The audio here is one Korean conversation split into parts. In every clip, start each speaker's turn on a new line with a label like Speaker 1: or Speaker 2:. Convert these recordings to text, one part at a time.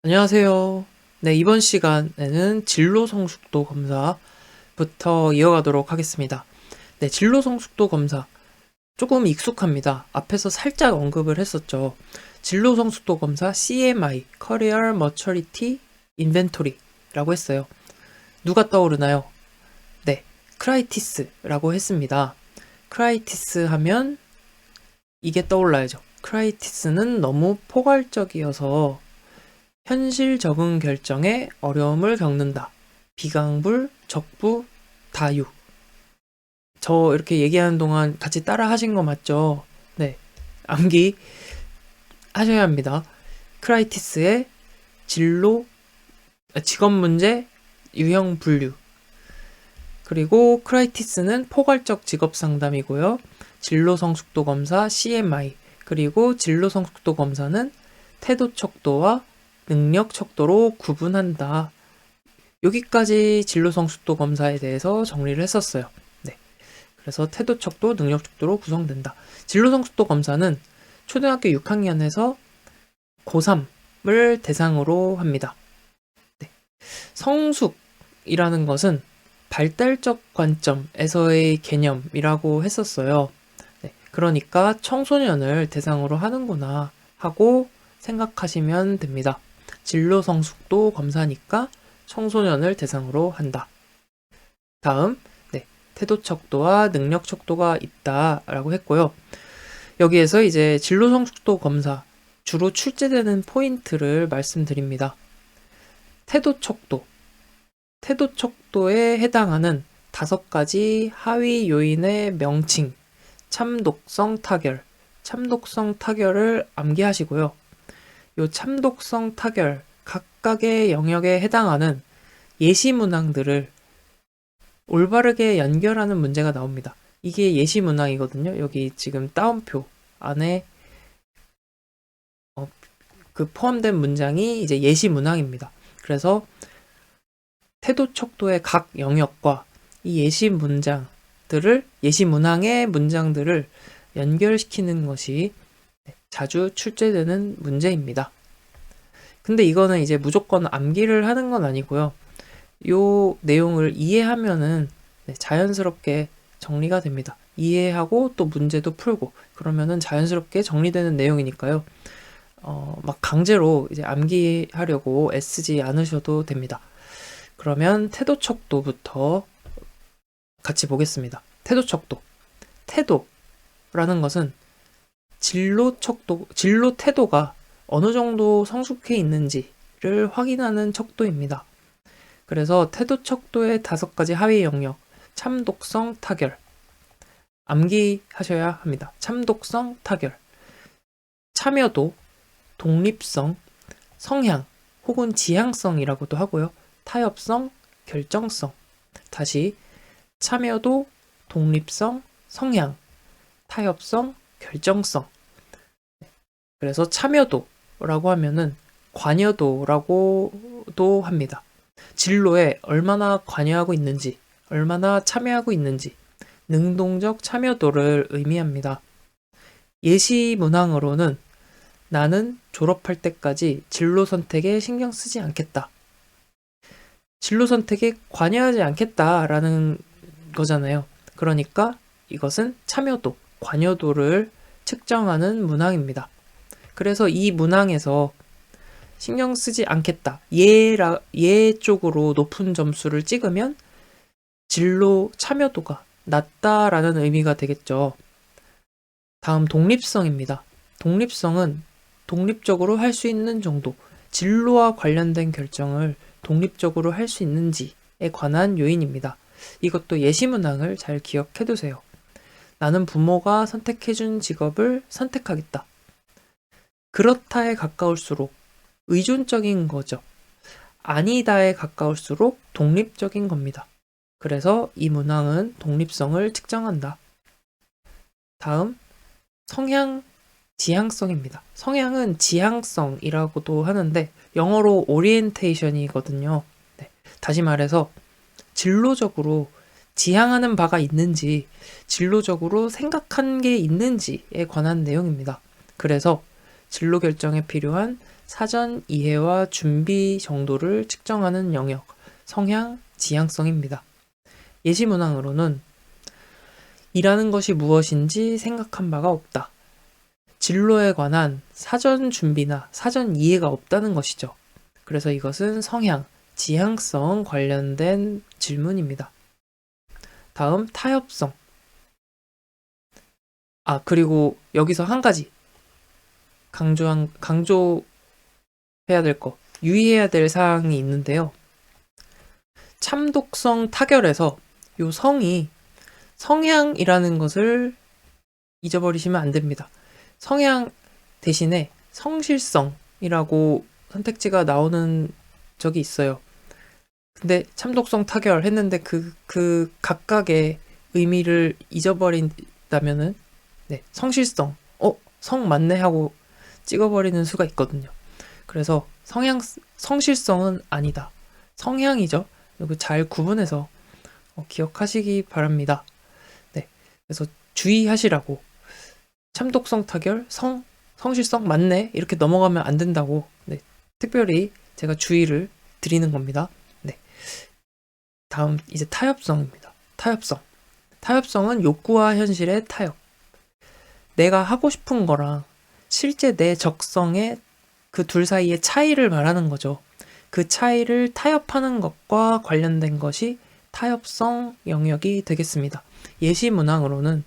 Speaker 1: 안녕하세요. 네, 이번 시간에는 진로 성숙도 검사부터 이어가도록 하겠습니다. 네, 진로 성숙도 검사. 조금 익숙합니다. 앞에서 살짝 언급을 했었죠. 진로 성숙도 검사 CMI, Career Maturity Inventory라고 했어요. 누가 떠오르나요? 네, 크라이티스라고 했습니다. 크라이티스 하면 이게 떠올라야죠. 크라이티스는 너무 포괄적이어서 현실 적응 결정에 어려움을 겪는다. 비강불, 적부, 다유. 저 이렇게 얘기하는 동안 같이 따라 하신 거 맞죠? 네. 암기 하셔야 합니다. 크라이티스의 진로, 직업 문제, 유형 분류. 그리고 크라이티스는 포괄적 직업 상담이고요. 진로 성숙도 검사 CMI. 그리고 진로 성숙도 검사는 태도 척도와 능력 척도로 구분한다. 여기까지 진로 성숙도 검사에 대해서 정리를 했었어요. 네. 그래서 태도 척도, 능력 척도로 구성된다. 진로 성숙도 검사는 초등학교 6학년에서 고3을 대상으로 합니다. 네. 성숙이라는 것은 발달적 관점에서의 개념이라고 했었어요. 네. 그러니까 청소년을 대상으로 하는구나 하고 생각하시면 됩니다. 진로 성숙도 검사니까 청소년을 대상으로 한다. 다음, 네, 태도 척도와 능력 척도가 있다라고 했고요. 여기에서 이제 진로 성숙도 검사 주로 출제되는 포인트를 말씀드립니다. 태도 척도. 태도 척도에 해당하는 5가지 하위 요인의 명칭, 참독성 타결, 참독성 타결을 암기하시고요. 요 참독성 타결 각각의 영역에 해당하는 예시 문항들을 올바르게 연결하는 문제가 나옵니다. 이게 예시 문항이거든요. 여기 지금 따옴표 안에 그 포함된 문장이 이제 예시 문항입니다. 그래서 태도 척도의 각 영역과 이 예시 문항의 문장들을 연결시키는 것이 자주 출제되는 문제입니다. 근데 이거는 이제 무조건 암기를 하는 건 아니고요. 요 내용을 이해하면은 자연스럽게 정리가 됩니다. 이해하고 또 문제도 풀고 그러면은 자연스럽게 정리되는 내용이니까요. 막 강제로 이제 암기하려고 애쓰지 않으셔도 됩니다. 그러면 태도 척도부터 같이 보겠습니다. 태도 척도. 태도라는 것은 진로 태도가 어느 정도 성숙해 있는지를 확인하는 척도입니다. 그래서 태도 척도의 5가지 하위 영역, 참독성 타결. 암기하셔야 합니다. 참독성 타결. 참여도, 독립성, 성향 혹은 지향성이라고도 하고요. 타협성, 결정성. 다시 참여도, 독립성, 성향, 타협성, 결정성. 그래서 참여도라고 하면은 관여도라고도 합니다. 진로에 얼마나 관여하고 있는지, 얼마나 참여하고 있는지, 능동적 참여도를 의미합니다. 예시 문항으로는 나는 졸업할 때까지 진로 선택에 신경 쓰지 않겠다. 진로 선택에 관여하지 않겠다라는 거잖아요. 그러니까 이것은 참여도, 관여도를 측정하는 문항입니다. 그래서 이 문항에서 신경 쓰지 않겠다. 예 쪽으로 높은 점수를 찍으면 진로 참여도가 낮다라는 의미가 되겠죠. 다음 독립성입니다. 독립성은 독립적으로 할 수 있는 정도, 진로와 관련된 결정을 독립적으로 할 수 있는지에 관한 요인입니다. 이것도 예시 문항을 잘 기억해 두세요. 나는 부모가 선택해준 직업을 선택하겠다. 그렇다에 가까울수록 의존적인 거죠. 아니다에 가까울수록 독립적인 겁니다. 그래서 이 문항은 독립성을 측정한다. 다음, 성향, 지향성입니다. 성향은 지향성이라고도 하는데 영어로 오리엔테이션이거든요. 네, 다시 말해서 진로적으로 지향하는 바가 있는지, 진로적으로 생각한 게 있는지에 관한 내용입니다. 그래서 진로 결정에 필요한 사전 이해와 준비 정도를 측정하는 영역, 성향, 지향성입니다. 예시 문항으로는 이라는 것이 무엇인지 생각한 바가 없다. 진로에 관한 사전 준비나 사전 이해가 없다는 것이죠. 그래서 이것은 성향, 지향성 관련된 질문입니다. 다음 타협성. 그리고 여기서 한 가지 강조해야 될 거, 유의해야 될 사항이 있는데요. 참독성 타결에서 요 성이 성향이라는 것을 잊어버리시면 안 됩니다. 성향 대신에 성실성이라고 선택지가 나오는 적이 있어요. 근데 참독성 타결 했는데 그 각각의 의미를 잊어버린다면은 성실성, 성 맞네 하고 찍어버리는 수가 있거든요. 그래서 성실성은 아니다. 성향이죠. 이거 잘 구분해서 기억하시기 바랍니다. 네, 그래서 주의하시라고 참독성 타결, 성실성 맞네 이렇게 넘어가면 안 된다고 특별히 제가 주의를 드리는 겁니다. 네, 다음 이제 타협성입니다. 타협성은 욕구와 현실의 타협. 내가 하고 싶은 거랑 실제 내 적성의 그 둘 사이의 차이를 말하는 거죠. 그 차이를 타협하는 것과 관련된 것이 타협성 영역이 되겠습니다. 예시 문항으로는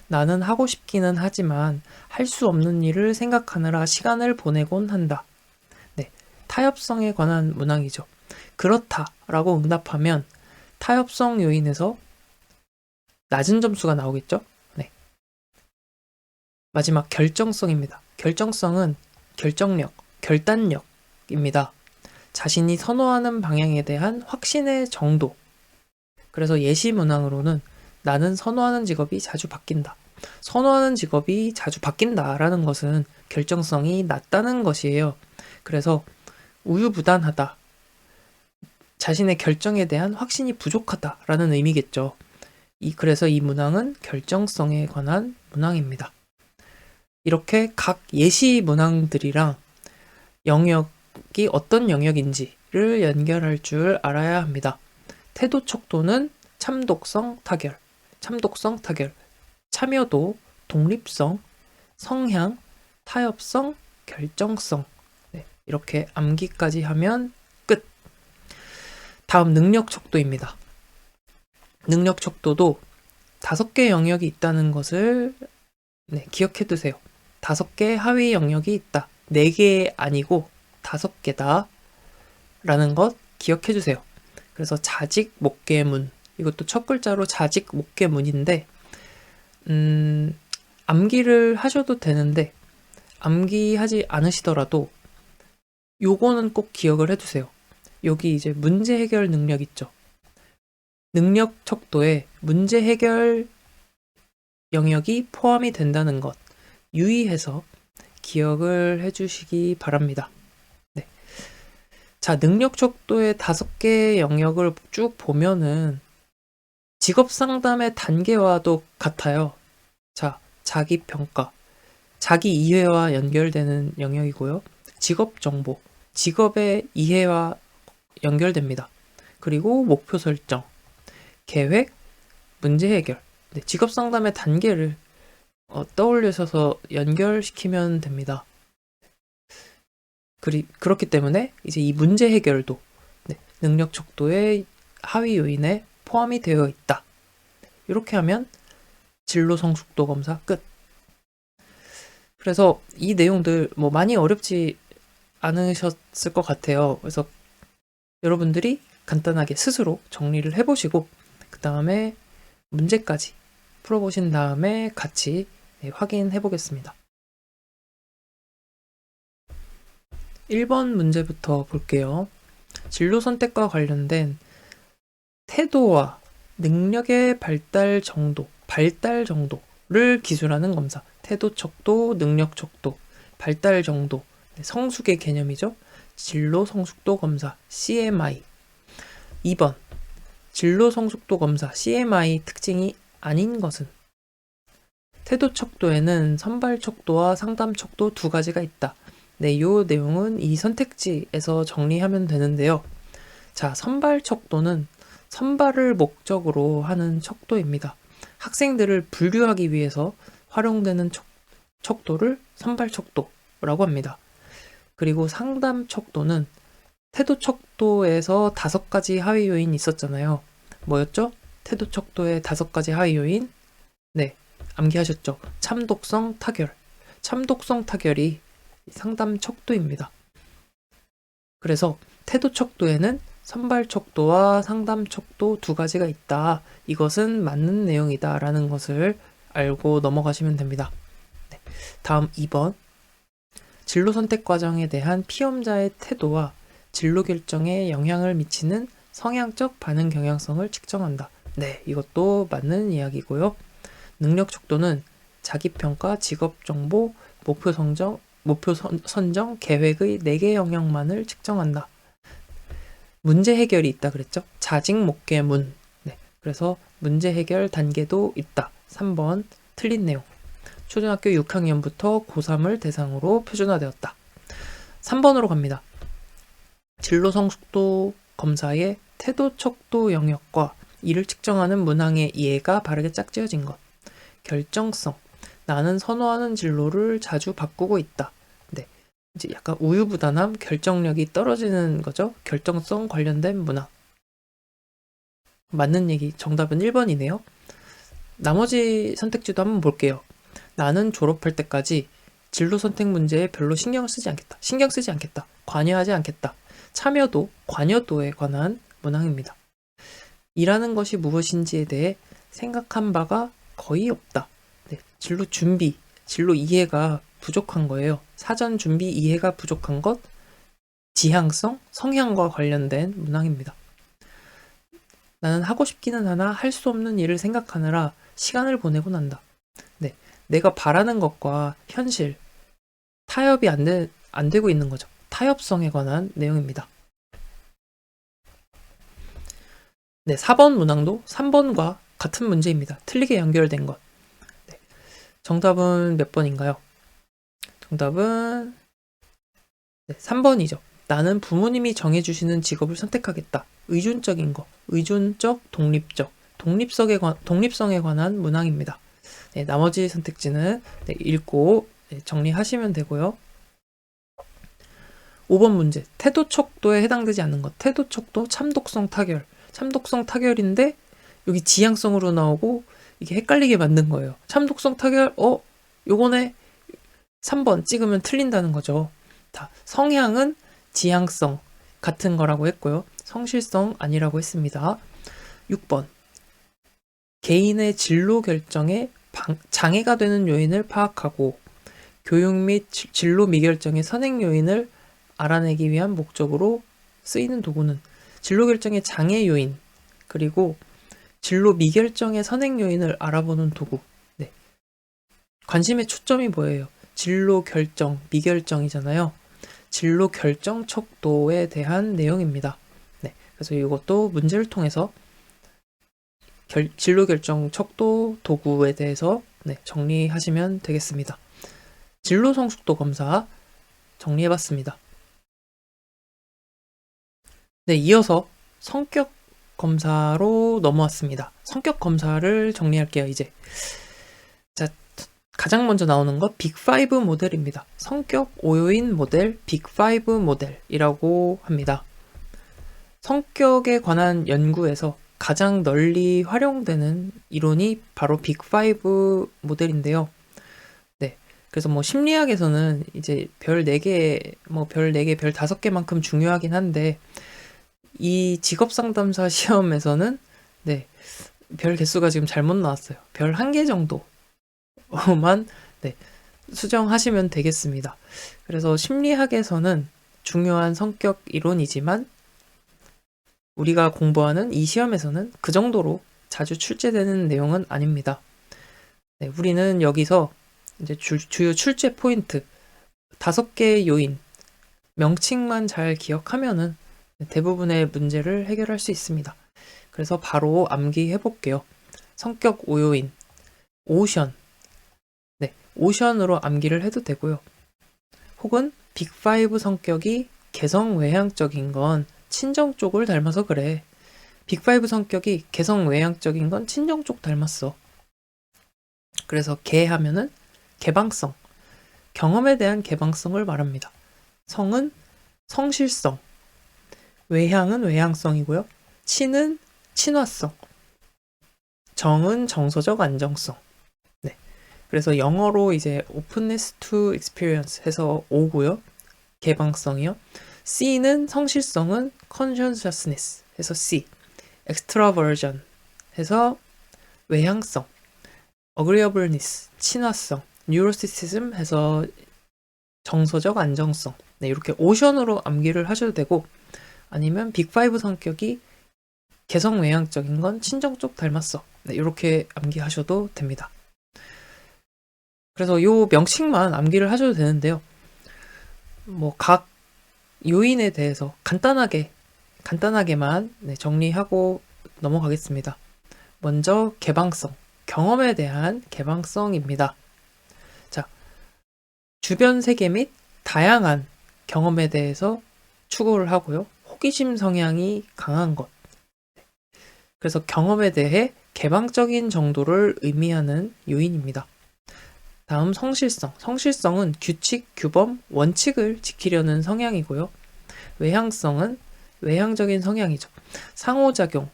Speaker 1: 나는 하고 싶기는 하지만 할 수 없는 일을 생각하느라 시간을 보내곤 한다. 네, 타협성에 관한 문항이죠. 그렇다라고 응답하면 타협성 요인에서 낮은 점수가 나오겠죠? 네. 마지막 결정성입니다. 결정성은 결정력, 결단력입니다. 자신이 선호하는 방향에 대한 확신의 정도. 그래서 예시 문항으로는 나는 선호하는 직업이 자주 바뀐다. 선호하는 직업이 자주 바뀐다라는 것은 결정성이 낮다는 것이에요. 그래서 우유부단하다. 자신의 결정에 대한 확신이 부족하다라는 의미겠죠. 그래서 이 문항은 결정성에 관한 문항입니다. 이렇게 각 예시 문항들이랑 영역이 어떤 영역인지를 연결할 줄 알아야 합니다. 태도 척도는 참독성 타결, 참여도, 독립성, 성향, 타협성, 결정성. 이렇게 암기까지 하면 끝. 다음 능력 척도입니다. 능력 척도도 5개 영역이 있다는 것을 기억해 두세요. 5개 하위 영역이 있다. 4개 아니고 5개다. 라는 것 기억해 주세요. 그래서 자직, 목계문. 이것도 첫 글자로 자직, 목계문인데, 암기를 하셔도 되는데, 암기하지 않으시더라도, 요거는 꼭 기억을 해 두세요. 여기 이제 문제 해결 능력 있죠. 능력 척도에 문제 해결 영역이 포함이 된다는 것 유의해서 기억을 해주시기 바랍니다. 네. 자, 능력 척도의 5개 영역을 쭉 보면은 직업 상담의 단계와도 같아요. 자, 자기 평가, 자기 이해와 연결되는 영역이고요. 직업 정보, 직업의 이해와 연결됩니다. 그리고 목표 설정, 계획, 문제 해결. 직업 상담의 단계를 떠올리셔서 연결시키면 됩니다. 그렇기 때문에 이제 이 문제 해결도 능력 척도의 하위 요인에 포함이 되어 있다. 이렇게 하면 진로 성숙도 검사 끝. 그래서 이 내용들 많이 어렵지 않으셨을 것 같아요. 그래서 여러분들이 간단하게 스스로 정리를 해보시고 그 다음에 문제까지 풀어보신 다음에 같이 확인해 보겠습니다. 1번 문제부터 볼게요. 진로 선택과 관련된 태도와 능력의 발달 정도를 기술하는 검사. 태도 척도, 능력 척도, 발달 정도, 성숙의 개념이죠. 진로 성숙도 검사, CMI. 2번, 진로 성숙도 검사, CMI 특징이 아닌 것은? 태도 척도에는 선발 척도와 상담 척도 2가지가 있다. 네, 요 내용은 이 선택지에서 정리하면 되는데요. 자, 선발 척도는 선발을 목적으로 하는 척도입니다. 학생들을 분류하기 위해서 활용되는 척도를 선발 척도라고 합니다. 그리고 상담 척도는 태도 척도에서 5가지 하위 요인이 있었잖아요. 뭐였죠? 태도 척도의 5가지 하위 요인? 네, 암기하셨죠? 참독성, 타결. 참독성 타결이 상담 척도입니다. 그래서 태도 척도에는 선발 척도와 상담 척도 2가지가 있다. 이것은 맞는 내용이다 라는 것을 알고 넘어가시면 됩니다. 네. 다음 2번. 진로 선택 과정에 대한 피험자의 태도와 진로 결정에 영향을 미치는 성향적 반응 경향성을 측정한다. 네, 이것도 맞는 이야기고요. 능력 척도는 자기평가, 직업정보, 목표 선정, 계획의 4개 영역만을 측정한다. 문제 해결이 있다 그랬죠? 자직 목계 문. 네, 그래서 문제 해결 단계도 있다. 3번 틀린 내용. 초등학교 6학년부터 고3을 대상으로 표준화되었다. 3번으로 갑니다. 진로 성숙도 검사의 태도 척도 영역과 이를 측정하는 문항의 이해가 바르게 짝지어진 것. 결정성. 나는 선호하는 진로를 자주 바꾸고 있다. 네, 이제 약간 우유부단함, 결정력이 떨어지는 거죠. 결정성 관련된 문항. 맞는 얘기. 정답은 1번이네요. 나머지 선택지도 한번 볼게요. 나는 졸업할 때까지 진로 선택 문제에 별로 신경 쓰지 않겠다. 관여하지 않겠다. 참여도, 관여도에 관한 문항입니다. 일하는 것이 무엇인지에 대해 생각한 바가 거의 없다. 네, 진로 준비, 진로 이해가 부족한 거예요. 사전 준비 이해가 부족한 것, 지향성, 성향과 관련된 문항입니다. 나는 하고 싶기는 하나 할 수 없는 일을 생각하느라 시간을 보내곤 한다. 네, 내가 바라는 것과 현실, 타협이 안 되고 있는 거죠. 타협성에 관한 내용입니다. 네, 4번 문항도 3번과 같은 문제입니다. 틀리게 연결된 것. 네, 정답은 몇 번인가요? 정답은 3번이죠. 나는 부모님이 정해주시는 직업을 선택하겠다. 의존적인 거, 의존적, 독립적, 독립성에 관한 문항입니다. 네, 나머지 선택지는 읽고 정리하시면 되고요. 5번 문제, 태도 척도에 해당되지 않는 것. 태도 척도, 참독성 타결. 참독성 타결인데 여기 지향성으로 나오고 이게 헷갈리게 만든 거예요. 참독성 타결, 요거네 3번 찍으면 틀린다는 거죠. 성향은 지향성 같은 거라고 했고요. 성실성 아니라고 했습니다. 6번. 개인의 진로 결정에 장애가 되는 요인을 파악하고 교육 및 진로 미결정의 선행 요인을 알아내기 위한 목적으로 쓰이는 도구는 진로 결정의 장애 요인 그리고 진로 미결정의 선행 요인을 알아보는 도구. 네. 관심의 초점이 뭐예요? 진로 결정, 미결정이잖아요. 진로 결정 척도에 대한 내용입니다. 네. 그래서 이것도 문제를 통해서 진로 결정 척도 도구에 대해서 정리하시면 되겠습니다. 진로 성숙도 검사 정리해봤습니다. 네, 이어서 성격 검사로 넘어왔습니다. 성격 검사를 정리할게요, 이제. 자, 가장 먼저 나오는 것 빅5 모델입니다. 성격 5요인 모델, 빅5 모델이라고 합니다. 성격에 관한 연구에서 가장 널리 활용되는 이론이 바로 빅5 모델인데요. 네. 그래서 심리학에서는 이제 별 4개, 별 4개, 별 5개만큼 중요하긴 한데, 이 직업상담사 시험에서는 별 개수가 지금 잘못 나왔어요. 별 1개 정도만 수정하시면 되겠습니다. 그래서 심리학에서는 중요한 성격 이론이지만 우리가 공부하는 이 시험에서는 그 정도로 자주 출제되는 내용은 아닙니다. 네, 우리는 여기서 이제 주요 출제 포인트 5개의 요인 명칭만 잘 기억하면은 대부분의 문제를 해결할 수 있습니다. 그래서 바로 암기해 볼게요. 성격 5요인 오션. 네, 오션으로 암기를 해도 되고요. 혹은 빅5 성격이 개성 외향적인 건 친정 쪽을 닮아서 그래. 빅5 성격이 개성 외향적인 건 친정 쪽 닮았어. 그래서 개 하면은 개방성, 경험에 대한 개방성을 말합니다. 성은 성실성, 외향은 외향성이고요. 친은 친화성, 정은 정서적 안정성. 네. 그래서 영어로 이제 openness to experience 해서 O고요. 개방성이요. C는 성실성은 conscientiousness 해서 C. extraversion 해서 외향성. agreeableness 친화성. neuroticism 해서 정서적 안정성. 네, 이렇게 오션으로 암기를 하셔도 되고 아니면 빅5 성격이 개성 외향적인 건 친정 쪽 닮았어. 네, 이렇게 암기하셔도 됩니다. 그래서 요 명칭만 암기를 하셔도 되는데요. 뭐 각 요인에 대해서 간단하게만 정리하고 넘어가겠습니다. 먼저 개방성, 경험에 대한 개방성입니다. 자, 주변 세계 및 다양한 경험에 대해서 추구를 하고요. 호기심 성향이 강한 것. 그래서 경험에 대해 개방적인 정도를 의미하는 요인입니다. 다음 성실성. 성실성은 규칙, 규범, 원칙을 지키려는 성향이고요. 외향성은 외향적인 성향이죠. 상호작용,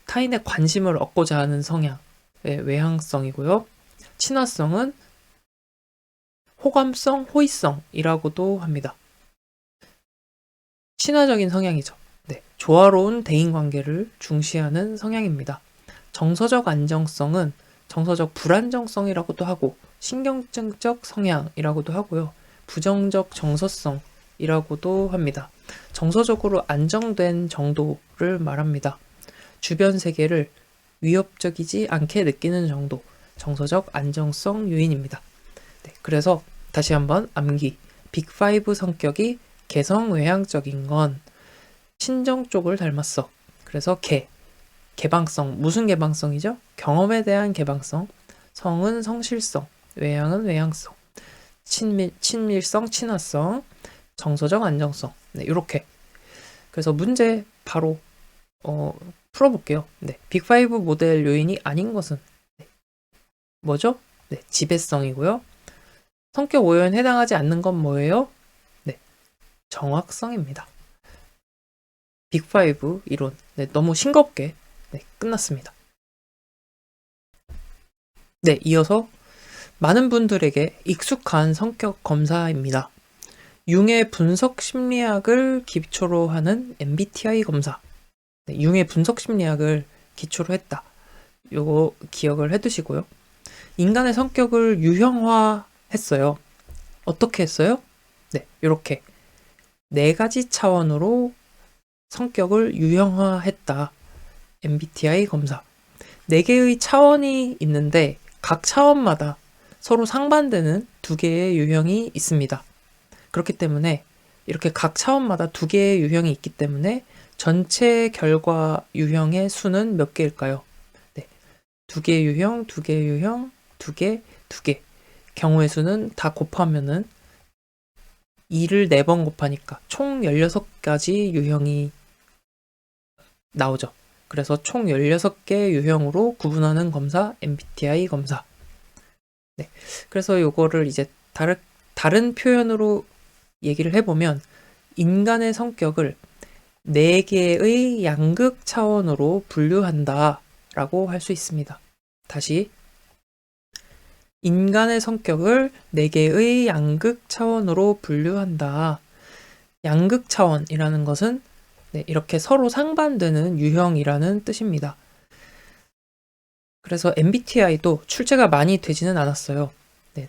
Speaker 1: 타인의 관심을 얻고자 하는 성향의 외향성이고요. 친화성은 호감성, 호의성이라고도 합니다. 친화적인 성향이죠. 네, 조화로운 대인관계를 중시하는 성향입니다. 정서적 안정성은 정서적 불안정성이라고도 하고 신경증적 성향이라고도 하고요. 부정적 정서성이라고도 합니다. 정서적으로 안정된 정도를 말합니다. 주변 세계를 위협적이지 않게 느끼는 정도, 정서적 안정성 요인입니다. 네, 그래서 다시 한번 암기. 빅5 성격이 개성 외향적인 건 친정 쪽을 닮았어. 그래서 개방성. 무슨 개방성이죠? 경험에 대한 개방성. 성은 성실성. 외향은 외향성. 친밀성, 친화성. 정서적 안정성. 네, 이렇게. 그래서 문제 바로 풀어볼게요. 네, 빅5 모델 요인이 아닌 것은 뭐죠? 네, 지배성이고요. 성격 오염에 해당하지 않는 건 뭐예요? 네, 정확성입니다. 빅5 이론. 네, 너무 싱겁게 끝났습니다. 네, 이어서 많은 분들에게 익숙한 성격 검사입니다. 융의 분석 심리학을 기초로 하는 MBTI 검사. 네, 융의 분석 심리학을 기초로 했다. 요거 기억을 해두시고요. 인간의 성격을 유형화했어요. 어떻게 했어요? 네, 이렇게 4가지 차원으로 성격을 유형화했다. MBTI 검사. 4개의 차원이 있는데 각 차원마다 서로 상반되는 2개의 유형이 있습니다. 그렇기 때문에 이렇게 각 차원마다 2개의 유형이 있기 때문에 전체 결과 유형의 수는 몇 개일까요? 네, 2개의 유형, 2개의 유형, 2개, 2개. 경우의 수는 다 곱하면은 2를 4번 곱하니까 총 16가지 유형이 나오죠. 그래서 총 16개 유형으로 구분하는 검사, MBTI 검사. 네. 그래서 요거를 이제 다른 표현으로 얘기를 해보면 인간의 성격을 4개의 양극 차원으로 분류한다 라고 할 수 있습니다. 다시 인간의 성격을 4개의 양극 차원으로 분류한다. 양극 차원이라는 것은 이렇게 서로 상반되는 유형이라는 뜻입니다. 그래서 MBTI도 출제가 많이 되지는 않았어요. 네.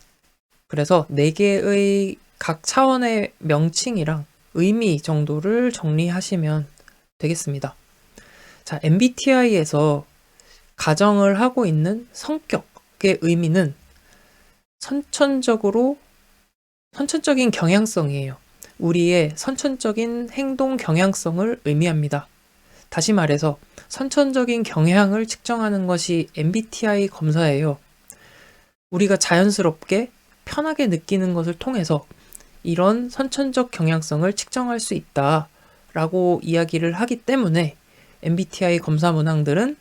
Speaker 1: 그래서 4개의 각 차원의 명칭이랑 의미 정도를 정리하시면 되겠습니다. 자, MBTI에서 가정을 하고 있는 성격의 의미는 선천적인 경향성이에요. 우리의 선천적인 행동 경향성을 의미합니다. 다시 말해서 선천적인 경향을 측정하는 것이 MBTI 검사예요. 우리가 자연스럽게 편하게 느끼는 것을 통해서 이런 선천적 경향성을 측정할 수 있다라고 이야기를 하기 때문에 MBTI 검사 문항들은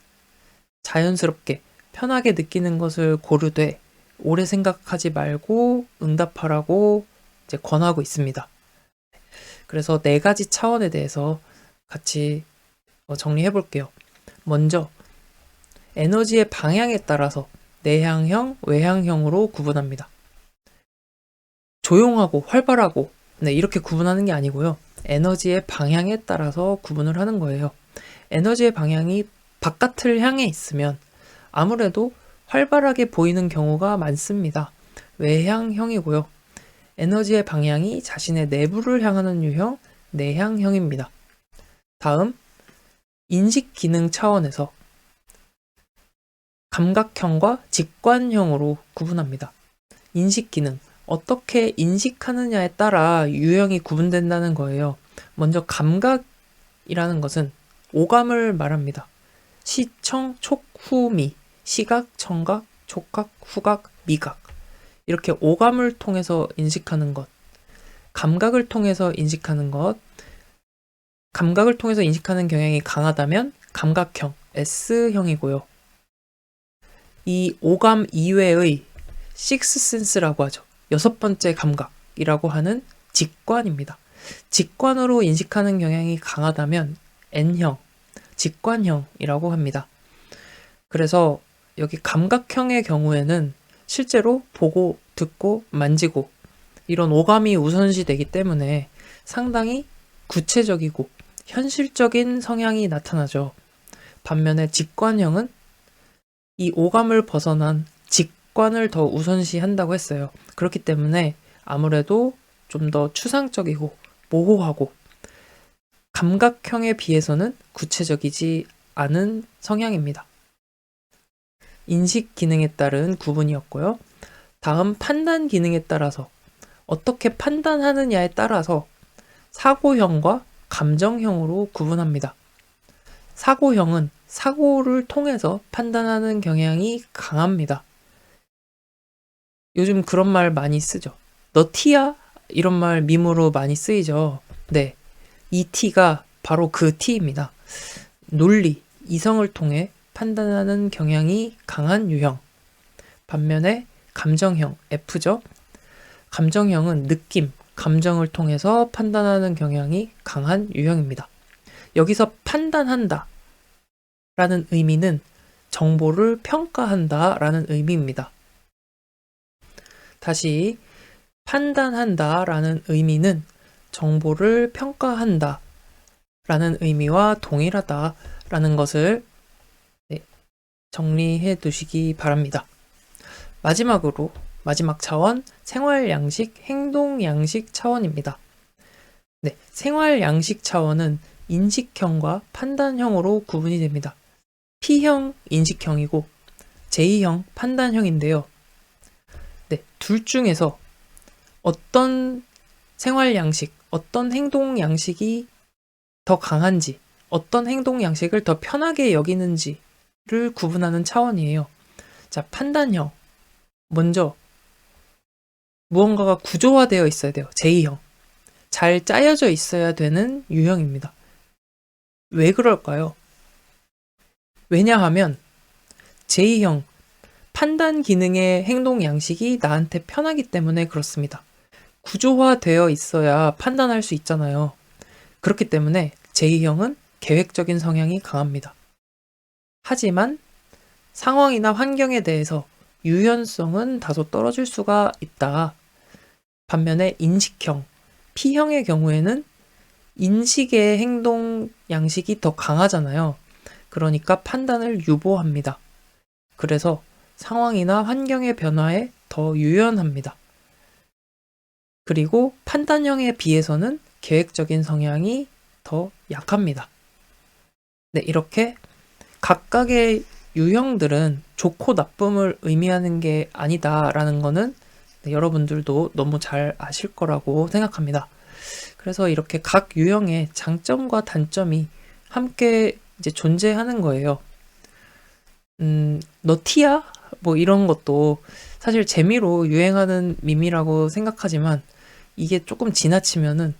Speaker 1: 자연스럽게 편하게 느끼는 것을 고르되 오래 생각하지 말고 응답하라고 이제 권하고 있습니다. 그래서 4가지 차원에 대해서 같이 정리해 볼게요. 먼저 에너지의 방향에 따라서 내향형, 외향형으로 구분합니다. 조용하고 활발하고 이렇게 구분하는 게 아니고요. 에너지의 방향에 따라서 구분을 하는 거예요. 에너지의 방향이 바깥을 향해 있으면 아무래도 활발하게 보이는 경우가 많습니다. 외향형이고요. 에너지의 방향이 자신의 내부를 향하는 유형, 내향형입니다. 다음, 인식 기능 차원에서 감각형과 직관형으로 구분합니다. 인식 기능, 어떻게 인식하느냐에 따라 유형이 구분된다는 거예요. 먼저 감각이라는 것은 오감을 말합니다. 시청, 촉, 후, 미, 시각, 청각, 촉각, 후각, 미각. 이렇게 오감을 통해서 인식하는 것, 감각을 통해서 인식하는 것, 감각을 통해서 인식하는 경향이 강하다면 감각형, S형이고요. 이 오감 이외의 식스센스라고 하죠. 6번째 감각이라고 하는 직관입니다. 직관으로 인식하는 경향이 강하다면 N형, 직관형이라고 합니다. 그래서 여기 감각형의 경우에는 실제로 보고, 듣고, 만지고 이런 오감이 우선시되기 때문에 상당히 구체적이고 현실적인 성향이 나타나죠. 반면에 직관형은 이 오감을 벗어난 직관을 더 우선시한다고 했어요. 그렇기 때문에 아무래도 좀 더 추상적이고 모호하고 감각형에 비해서는 구체적이지 않은 성향입니다. 인식 기능에 따른 구분이었고요. 다음 판단 기능에 따라서 어떻게 판단하느냐에 따라서 사고형과 감정형으로 구분합니다. 사고형은 사고를 통해서 판단하는 경향이 강합니다. 요즘 그런 말 많이 쓰죠. 너 T야? 이런 말 밈으로 많이 쓰이죠. 네, 이 T가 바로 그 T입니다. 논리, 이성을 통해 판단하는 경향이 강한 유형. 반면에 감정형, F죠. 감정형은 느낌, 감정을 통해서 판단하는 경향이 강한 유형입니다. 여기서 판단한다 라는 의미는 정보를 평가한다 라는 의미입니다. 다시 판단한다 라는 의미는 정보를 평가한다 라는 의미와 동일하다 라는 것을 정리해 두시기 바랍니다. 마지막으로 마지막 차원, 생활 양식, 행동 양식 차원입니다. 네, 생활 양식 차원은 인식형과 판단형으로 구분이 됩니다. P형 인식형이고 J형 판단형인데요. 네, 둘 중에서 어떤 생활 양식, 어떤 행동 양식이 더 강한지, 어떤 행동 양식을 더 편하게 여기는지를 구분하는 차원이에요. 자, 판단형. 먼저 무언가가 구조화되어 있어야 돼요. J형. 잘 짜여져 있어야 되는 유형입니다. 왜 그럴까요? 왜냐하면 J형 판단 기능의 행동 양식이 나한테 편하기 때문에 그렇습니다. 구조화되어 있어야 판단할 수 있잖아요. 그렇기 때문에 J형은 계획적인 성향이 강합니다. 하지만 상황이나 환경에 대해서 유연성은 다소 떨어질 수가 있다. 반면에 인식형, P형의 경우에는 인식의 행동 양식이 더 강하잖아요. 그러니까 판단을 유보합니다. 그래서 상황이나 환경의 변화에 더 유연합니다. 그리고 판단형에 비해서는 계획적인 성향이 더 약합니다. 네, 이렇게 각각의 유형들은 좋고 나쁨을 의미하는 게 아니다라는 거는 여러분들도 너무 잘 아실 거라고 생각합니다. 그래서 이렇게 각 유형의 장점과 단점이 함께 이제 존재하는 거예요. 너 T야? 뭐 이런 것도 사실 재미로 유행하는 밈이라고 생각하지만 이게 조금 지나치면은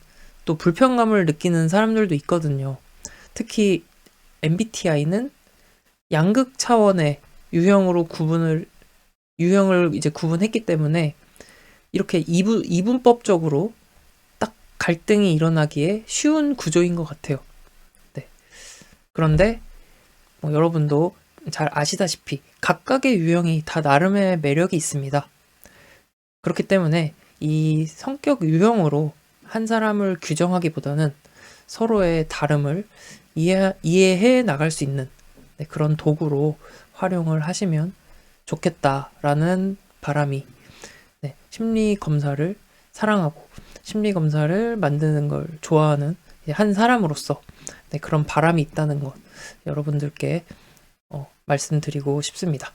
Speaker 1: 또 불편감을 느끼는 사람들도 있거든요. 특히 MBTI는 양극 차원의 유형을 이제 구분했기 때문에 이렇게 이분법적으로 딱 갈등이 일어나기에 쉬운 구조인 것 같아요. 네. 그런데 뭐 여러분도 잘 아시다시피 각각의 유형이 다 나름의 매력이 있습니다. 그렇기 때문에 이 성격 유형으로 한 사람을 규정하기보다는 서로의 다름을 이해해 나갈 수 있는 그런 도구로 활용을 하시면 좋겠다라는 바람이 심리 검사를 사랑하고 심리 검사를 만드는 걸 좋아하는 한 사람으로서 그런 바람이 있다는 것 여러분들께 말씀드리고 싶습니다.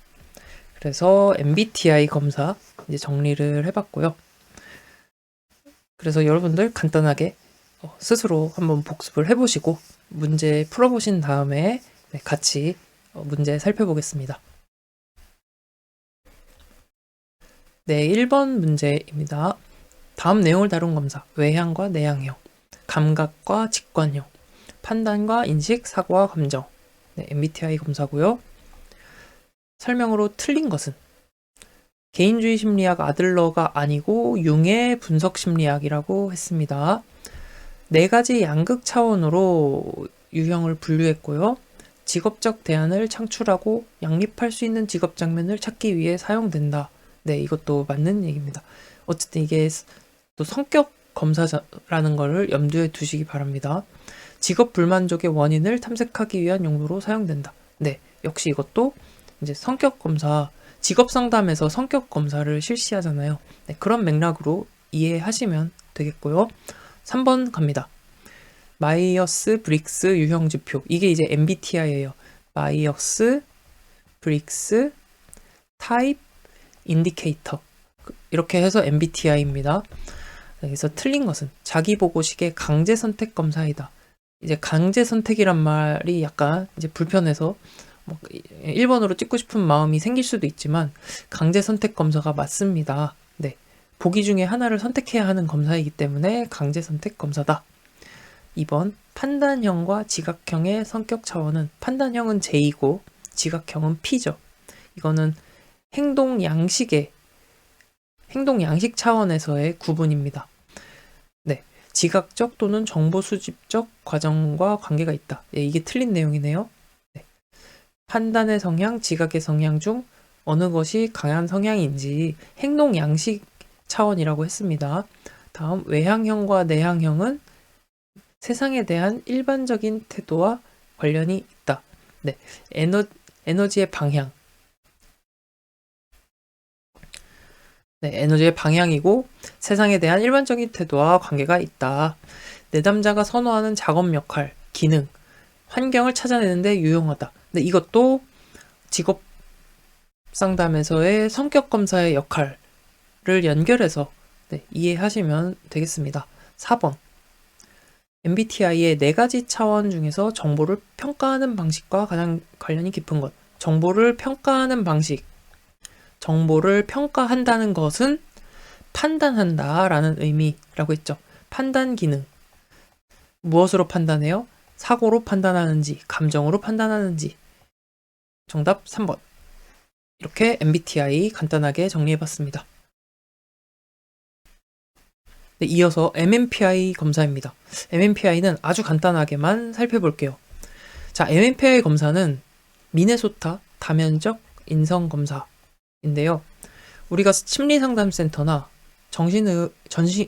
Speaker 1: 그래서 MBTI 검사 이제 정리를 해봤고요. 그래서 여러분들 간단하게 스스로 한번 복습을 해보시고 문제 풀어보신 다음에 같이 문제 살펴보겠습니다. 네, 1번 문제입니다. 다음 내용을 다룬 검사, 외향과 내향형, 감각과 직관형, 판단과 인식, 사고와 감정. 네, MBTI 검사고요. 설명으로 틀린 것은 개인주의 심리학 아들러가 아니고 융의 분석 심리학이라고 했습니다. 4가지 양극 차원으로 유형을 분류했고요. 직업적 대안을 창출하고 양립할 수 있는 직업 장면을 찾기 위해 사용된다. 네, 이것도 맞는 얘기입니다. 어쨌든 이게 또 성격 검사라는 거를 염두에 두시기 바랍니다. 직업 불만족의 원인을 탐색하기 위한 용도로 사용된다. 네, 역시 이것도 이제 성격 검사, 직업 상담에서 성격 검사를 실시하잖아요. 네, 그런 맥락으로 이해하시면 되겠고요. 3번 갑니다. 마이어스 브릭스 유형 지표. 이게 이제 MBTI예요. 마이어스 브릭스 타입 인디케이터. 이렇게 해서 MBTI입니다. 그래서 틀린 것은 자기 보고식의 강제 선택 검사이다. 이제 강제 선택이란 말이 약간 이제 불편해서 1번으로 찍고 싶은 마음이 생길 수도 있지만 강제 선택 검사가 맞습니다. 네. 보기 중에 하나를 선택해야 하는 검사이기 때문에 강제 선택 검사다. 2번 판단형과 지각형의 성격 차원은 판단형은 J이고 지각형은 P죠. 이거는 행동 양식 차원에서의 구분입니다. 네, 지각적 또는 정보 수집적 과정과 관계가 있다. 네, 이게 틀린 내용이네요. 네. 판단의 성향, 지각의 성향 중 어느 것이 강한 성향인지 행동 양식 차원이라고 했습니다. 다음 외향형과 내향형은 세상에 대한 일반적인 태도와 관련이 있다. 네, 에너지의 방향. 네, 에너지의 방향이고 세상에 대한 일반적인 태도와 관계가 있다. 내담자가 선호하는 작업 역할, 기능, 환경을 찾아내는 데 유용하다. 네, 이것도 직업 상담에서의 성격 검사의 역할을 연결해서 이해하시면 되겠습니다. 4번. MBTI의 4가지 차원 중에서 정보를 평가하는 방식과 가장 관련이 깊은 것. 정보를 평가하는 방식. 정보를 평가한다는 것은 판단한다 라는 의미라고 했죠. 판단 기능. 무엇으로 판단해요? 사고로 판단하는지, 감정으로 판단하는지. 정답 3번. 이렇게 MBTI 간단하게 정리해봤습니다. 네, 이어서 MMPI 검사입니다. MMPI는 아주 간단하게만 살펴볼게요. 자, MMPI 검사는 미네소타 다면적 인성 검사인데요. 우리가 심리상담센터나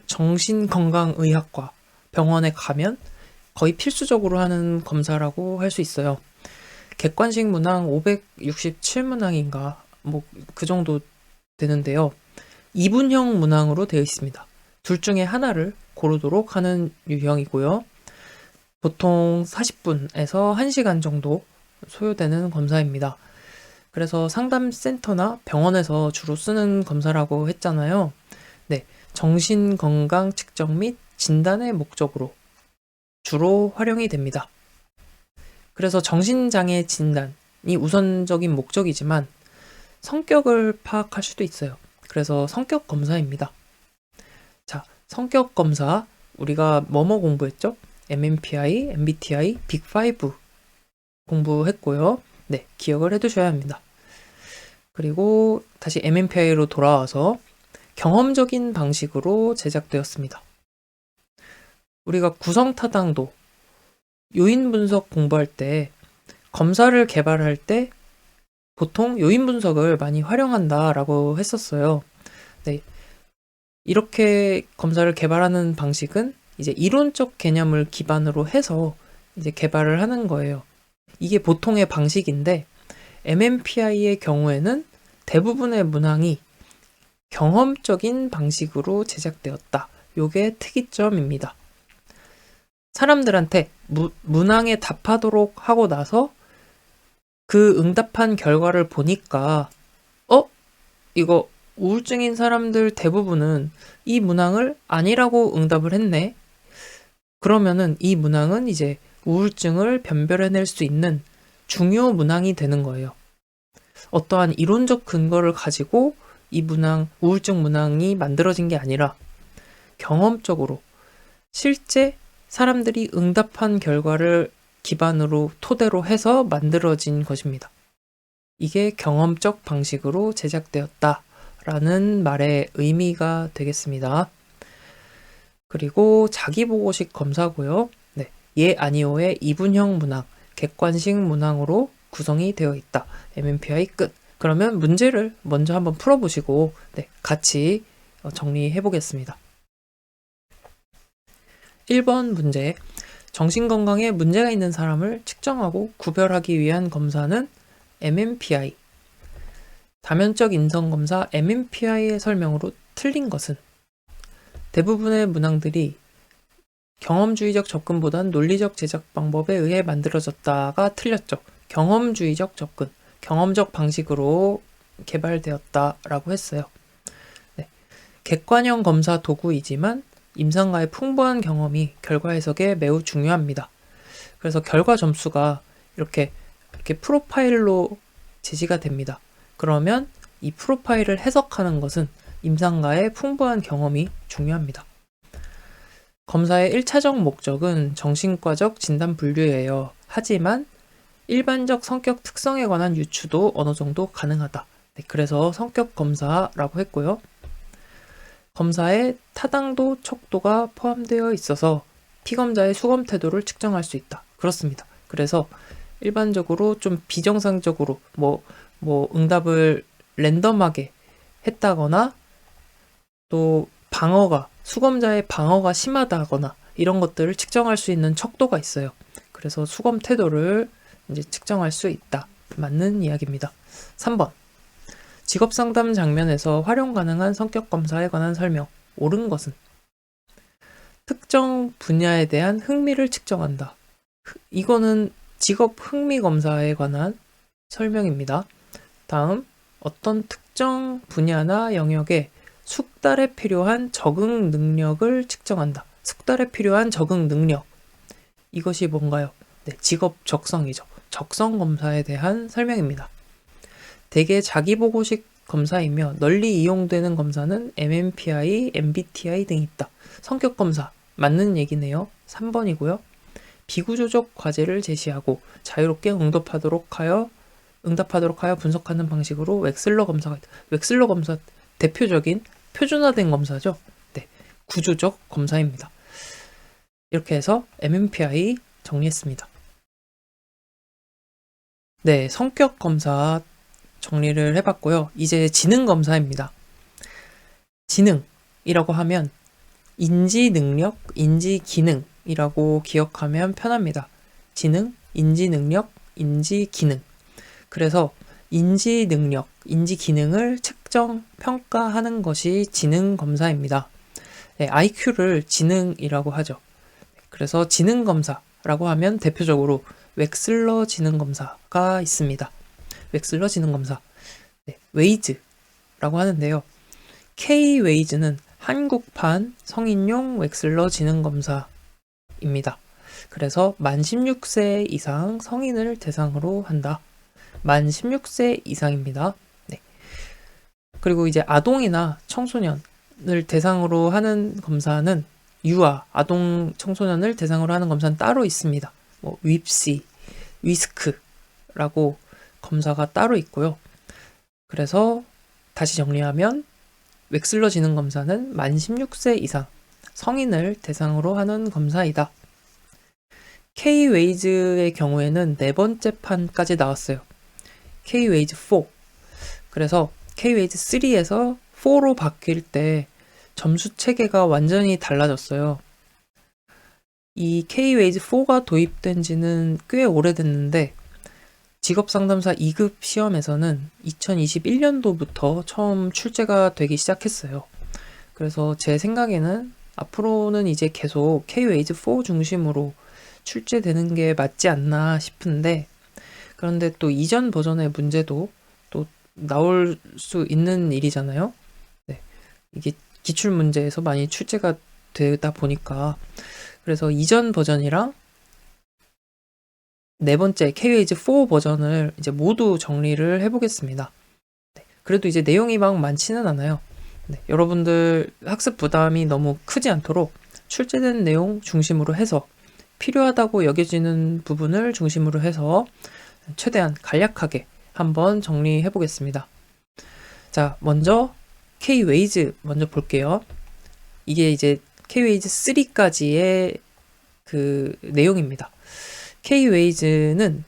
Speaker 1: 정신건강의학과 병원에 가면 거의 필수적으로 하는 검사라고 할 수 있어요. 객관식 문항 567문항인가 뭐 그 정도 되는데요. 2분형 문항으로 되어 있습니다. 둘 중에 하나를 고르도록 하는 유형이고요. 보통 40분에서 1시간 정도 소요되는 검사입니다. 그래서 상담센터나 병원에서 주로 쓰는 검사라고 했잖아요. 네, 정신건강 측정 및 진단의 목적으로 주로 활용이 됩니다. 그래서 정신장애 진단이 우선적인 목적이지만 성격을 파악할 수도 있어요. 그래서 성격 검사입니다. 자, 성격 검사 우리가 뭐뭐 공부했죠? MMPI, MBTI, 빅5 공부했고요. 네, 기억을 해두셔야 합니다. 그리고 다시 MMPI로 돌아와서 경험적인 방식으로 제작되었습니다. 우리가 구성타당도, 요인 분석 공부할 때 검사를 개발할 때 보통 요인 분석을 많이 활용한다라고 했었어요. 네. 이렇게 검사를 개발하는 방식은 이제 이론적 개념을 기반으로 해서 이제 개발을 하는 거예요. 이게 보통의 방식인데 MMPI의 경우에는 대부분의 문항이 경험적인 방식으로 제작되었다. 요게 특이점입니다. 사람들한테 문항에 답하도록 하고 나서 그 응답한 결과를 보니까 이거 우울증인 사람들 대부분은 이 문항을 아니라고 응답을 했네. 그러면은 이 문항은 이제 우울증을 변별해낼 수 있는 중요 문항이 되는 거예요. 어떠한 이론적 근거를 가지고 이 문항, 우울증 문항이 만들어진 게 아니라 경험적으로 실제 사람들이 응답한 결과를 기반으로 토대로 해서 만들어진 것입니다. 이게 경험적 방식으로 제작되었다라는 말의 의미가 되겠습니다. 그리고 자기보고식 검사고요. 네, 예, 아니오의 이분형 문항, 객관식 문항으로 구성이 되어 있다. MMPI 끝. 그러면 문제를 먼저 한번 풀어보시고 네, 같이 정리해 보겠습니다. 1번 문제. 정신건강에 문제가 있는 사람을 측정하고 구별하기 위한 검사는 MMPI. 다면적 인성검사 MMPI의 설명으로 틀린 것은 대부분의 문항들이 경험주의적 접근보단 논리적 제작 방법에 의해 만들어졌다가 틀렸죠. 경험주의적 접근, 경험적 방식으로 개발되었다라고 했어요. 네. 객관형 검사 도구이지만 임상가의 풍부한 경험이 결과 해석에 매우 중요합니다. 그래서 결과 점수가 이렇게 프로파일로 제시가 됩니다. 그러면 이 프로파일을 해석하는 것은 임상가의 풍부한 경험이 중요합니다. 검사의 1차적 목적은 정신과적 진단 분류예요. 하지만 일반적 성격 특성에 관한 유추도 어느 정도 가능하다. 네, 그래서 성격 검사라고 했고요. 검사에 타당도, 척도가 포함되어 있어서 피검자의 수검 태도를 측정할 수 있다. 그렇습니다. 그래서 일반적으로 좀 비정상적으로 응답을 랜덤하게 했다거나 또 수검자의 방어가 심하다거나 이런 것들을 측정할 수 있는 척도가 있어요. 그래서 수검 태도를 이제 측정할 수 있다. 맞는 이야기입니다. 3번. 직업상담 장면에서 활용 가능한 성격 검사에 관한 설명. 옳은 것은 특정 분야에 대한 흥미를 측정한다. 이거는 직업 흥미 검사에 관한 설명입니다. 다음, 어떤 특정 분야나 영역에 숙달에 필요한 적응 능력을 측정한다. 숙달에 필요한 적응 능력. 이것이 뭔가요? 네, 직업 적성이죠. 적성 검사에 대한 설명입니다. 대개 자기보고식 검사이며 널리 이용되는 검사는 MMPI, MBTI 등이 있다. 성격 검사, 맞는 얘기네요. 3번이고요. 비구조적 과제를 제시하고 자유롭게 응답하도록 하여 분석하는 방식으로 웩슬러 검사가 있다. 웩슬러 검사 대표적인 표준화된 검사죠. 네, 구조적 검사입니다. 이렇게 해서 MMPI 정리했습니다. 네, 성격 검사 정리를 해봤고요. 이제 지능 검사입니다. 지능이라고 하면 인지 능력, 인지 기능이라고 기억하면 편합니다. 지능, 인지 능력, 인지 기능. 그래서 인지 능력, 인지 기능을 측정, 평가하는 것이 지능 검사입니다. 네, IQ를 지능이라고 하죠. 그래서 지능 검사라고 하면 대표적으로 웩슬러 지능 검사가 있습니다. 웩슬러 지능 검사. 네, 웨이즈라고 하는데요. K-웨이즈는 한국판 성인용 웩슬러 지능 검사입니다. 그래서 만 16세 이상 성인을 대상으로 한다. 만 16세 이상입니다. 네, 그리고 이제 아동이나 청소년을 대상으로 하는 검사는 유아, 아동, 청소년을 대상으로 하는 검사는 따로 있습니다. 뭐 윕시, 위스크라고 검사가 따로 있고요. 그래서 다시 정리하면 웩슬러 지능 검사는 만 16세 이상 성인을 대상으로 하는 검사이다. K-웨이즈의 경우에는 네 번째 판까지 나왔어요. K-웨이즈 4. 그래서 K-웨이즈 3에서 4로 바뀔 때 점수 체계가 완전히 달라졌어요. 이 K-웨이즈 4가 도입된 지는 꽤 오래됐는데 직업상담사 2급 시험에서는 2021년도부터 처음 출제가 되기 시작했어요. 그래서 제 생각에는 앞으로는 이제 계속 K-웨이즈 4 중심으로 출제되는 게 맞지 않나 싶은데, 그런데 또 이전 버전의 문제도 또 나올 수 있는 일이잖아요. 네. 이게 기출 문제에서 많이 출제가 되다 보니까, 그래서 이전 버전이랑 네 번째 K-웨이즈 4 버전을 이제 모두 정리를 해보겠습니다. 네. 그래도 이제 내용이 막 많지는 않아요. 네. 여러분들 학습 부담이 너무 크지 않도록 출제된 내용 중심으로 해서 필요하다고 여겨지는 부분을 중심으로 해서 최대한 간략하게 한번 정리해 보겠습니다. 자, 먼저 K-웨이즈 먼저 볼게요. 이게 이제 K-웨이즈 3까지의 그 내용입니다. K-웨이즈는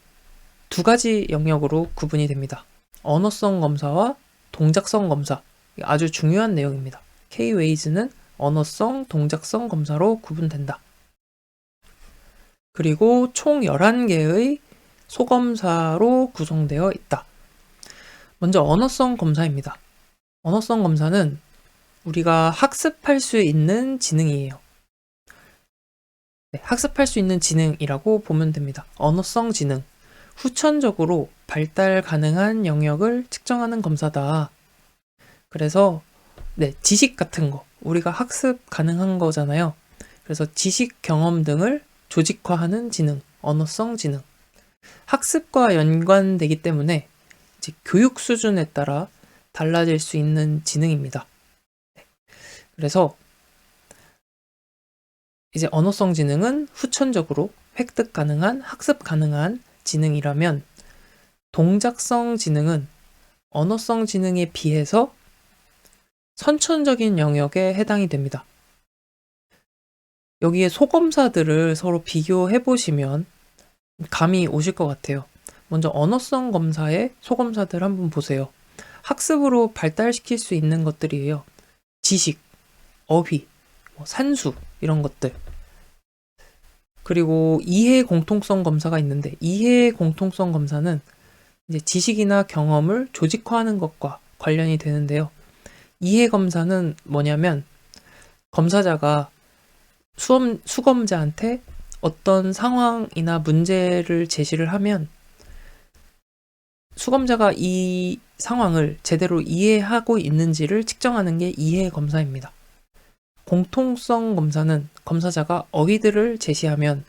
Speaker 1: 두 가지 영역으로 구분이 됩니다. 언어성 검사와 동작성 검사. 아주 중요한 내용입니다. K-웨이즈는 언어성, 동작성 검사로 구분된다. 그리고 총 11개의 소검사로 구성되어 있다. 먼저 언어성 검사입니다. 언어성 검사는 우리가 학습할 수 있는 지능이에요. 네, 학습할 수 있는 지능이라고 보면 됩니다. 언어성 지능. 후천적으로 발달 가능한 영역을 측정하는 검사다. 그래서 네, 지식 같은 거, 우리가 학습 가능한 거잖아요. 그래서 지식, 경험 등을 조직화하는 지능, 언어성 지능. 학습과 연관되기 때문에 이제 교육 수준에 따라 달라질 수 있는 지능입니다. 그래서 이제 언어성 지능은 후천적으로 획득 가능한, 학습 가능한 지능이라면, 동작성 지능은 언어성 지능에 비해서 선천적인 영역에 해당이 됩니다. 여기에 소검사들을 서로 비교해 보시면 감이 오실 것 같아요. 먼저 언어성 검사의 소검사들 한번 보세요. 학습으로 발달시킬 수 있는 것들이에요. 지식, 어휘, 산수 이런 것들. 그리고 이해 공통성 검사가 있는데, 이해 공통성 검사는 이제 지식이나 경험을 조직화하는 것과 관련이 되는데요. 이해 검사는 뭐냐면 검사자가 수검자한테 어떤 상황이나 문제를 제시를 하면 수검자가 이 상황을 제대로 이해하고 있는지를 측정하는 게 이해 검사입니다. 공통성 검사는 검사자가 어휘들을 제시하면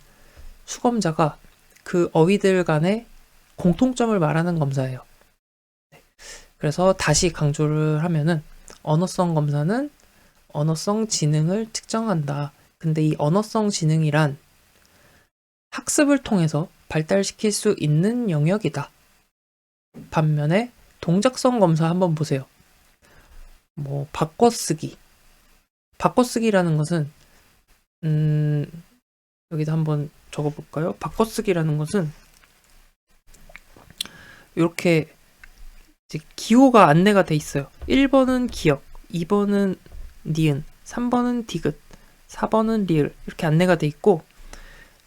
Speaker 1: 수검자가 그 어휘들 간의 공통점을 말하는 검사예요. 그래서 다시 강조를 하면은 언어성 검사는 언어성 지능을 측정한다. 근데 이 언어성 지능이란 학습을 통해서 발달시킬 수 있는 영역이다. 반면에 동작성 검사 한번 보세요. 바꿔쓰기. 바꿔쓰기라는 것은 여기다 한번 적어볼까요? 바꿔쓰기라는 것은 이렇게 기호가 안내가 돼 있어요. 1번은 기역, 2번은 니은, 3번은 디귿, 4번은 리을 이렇게 안내가 돼 있고,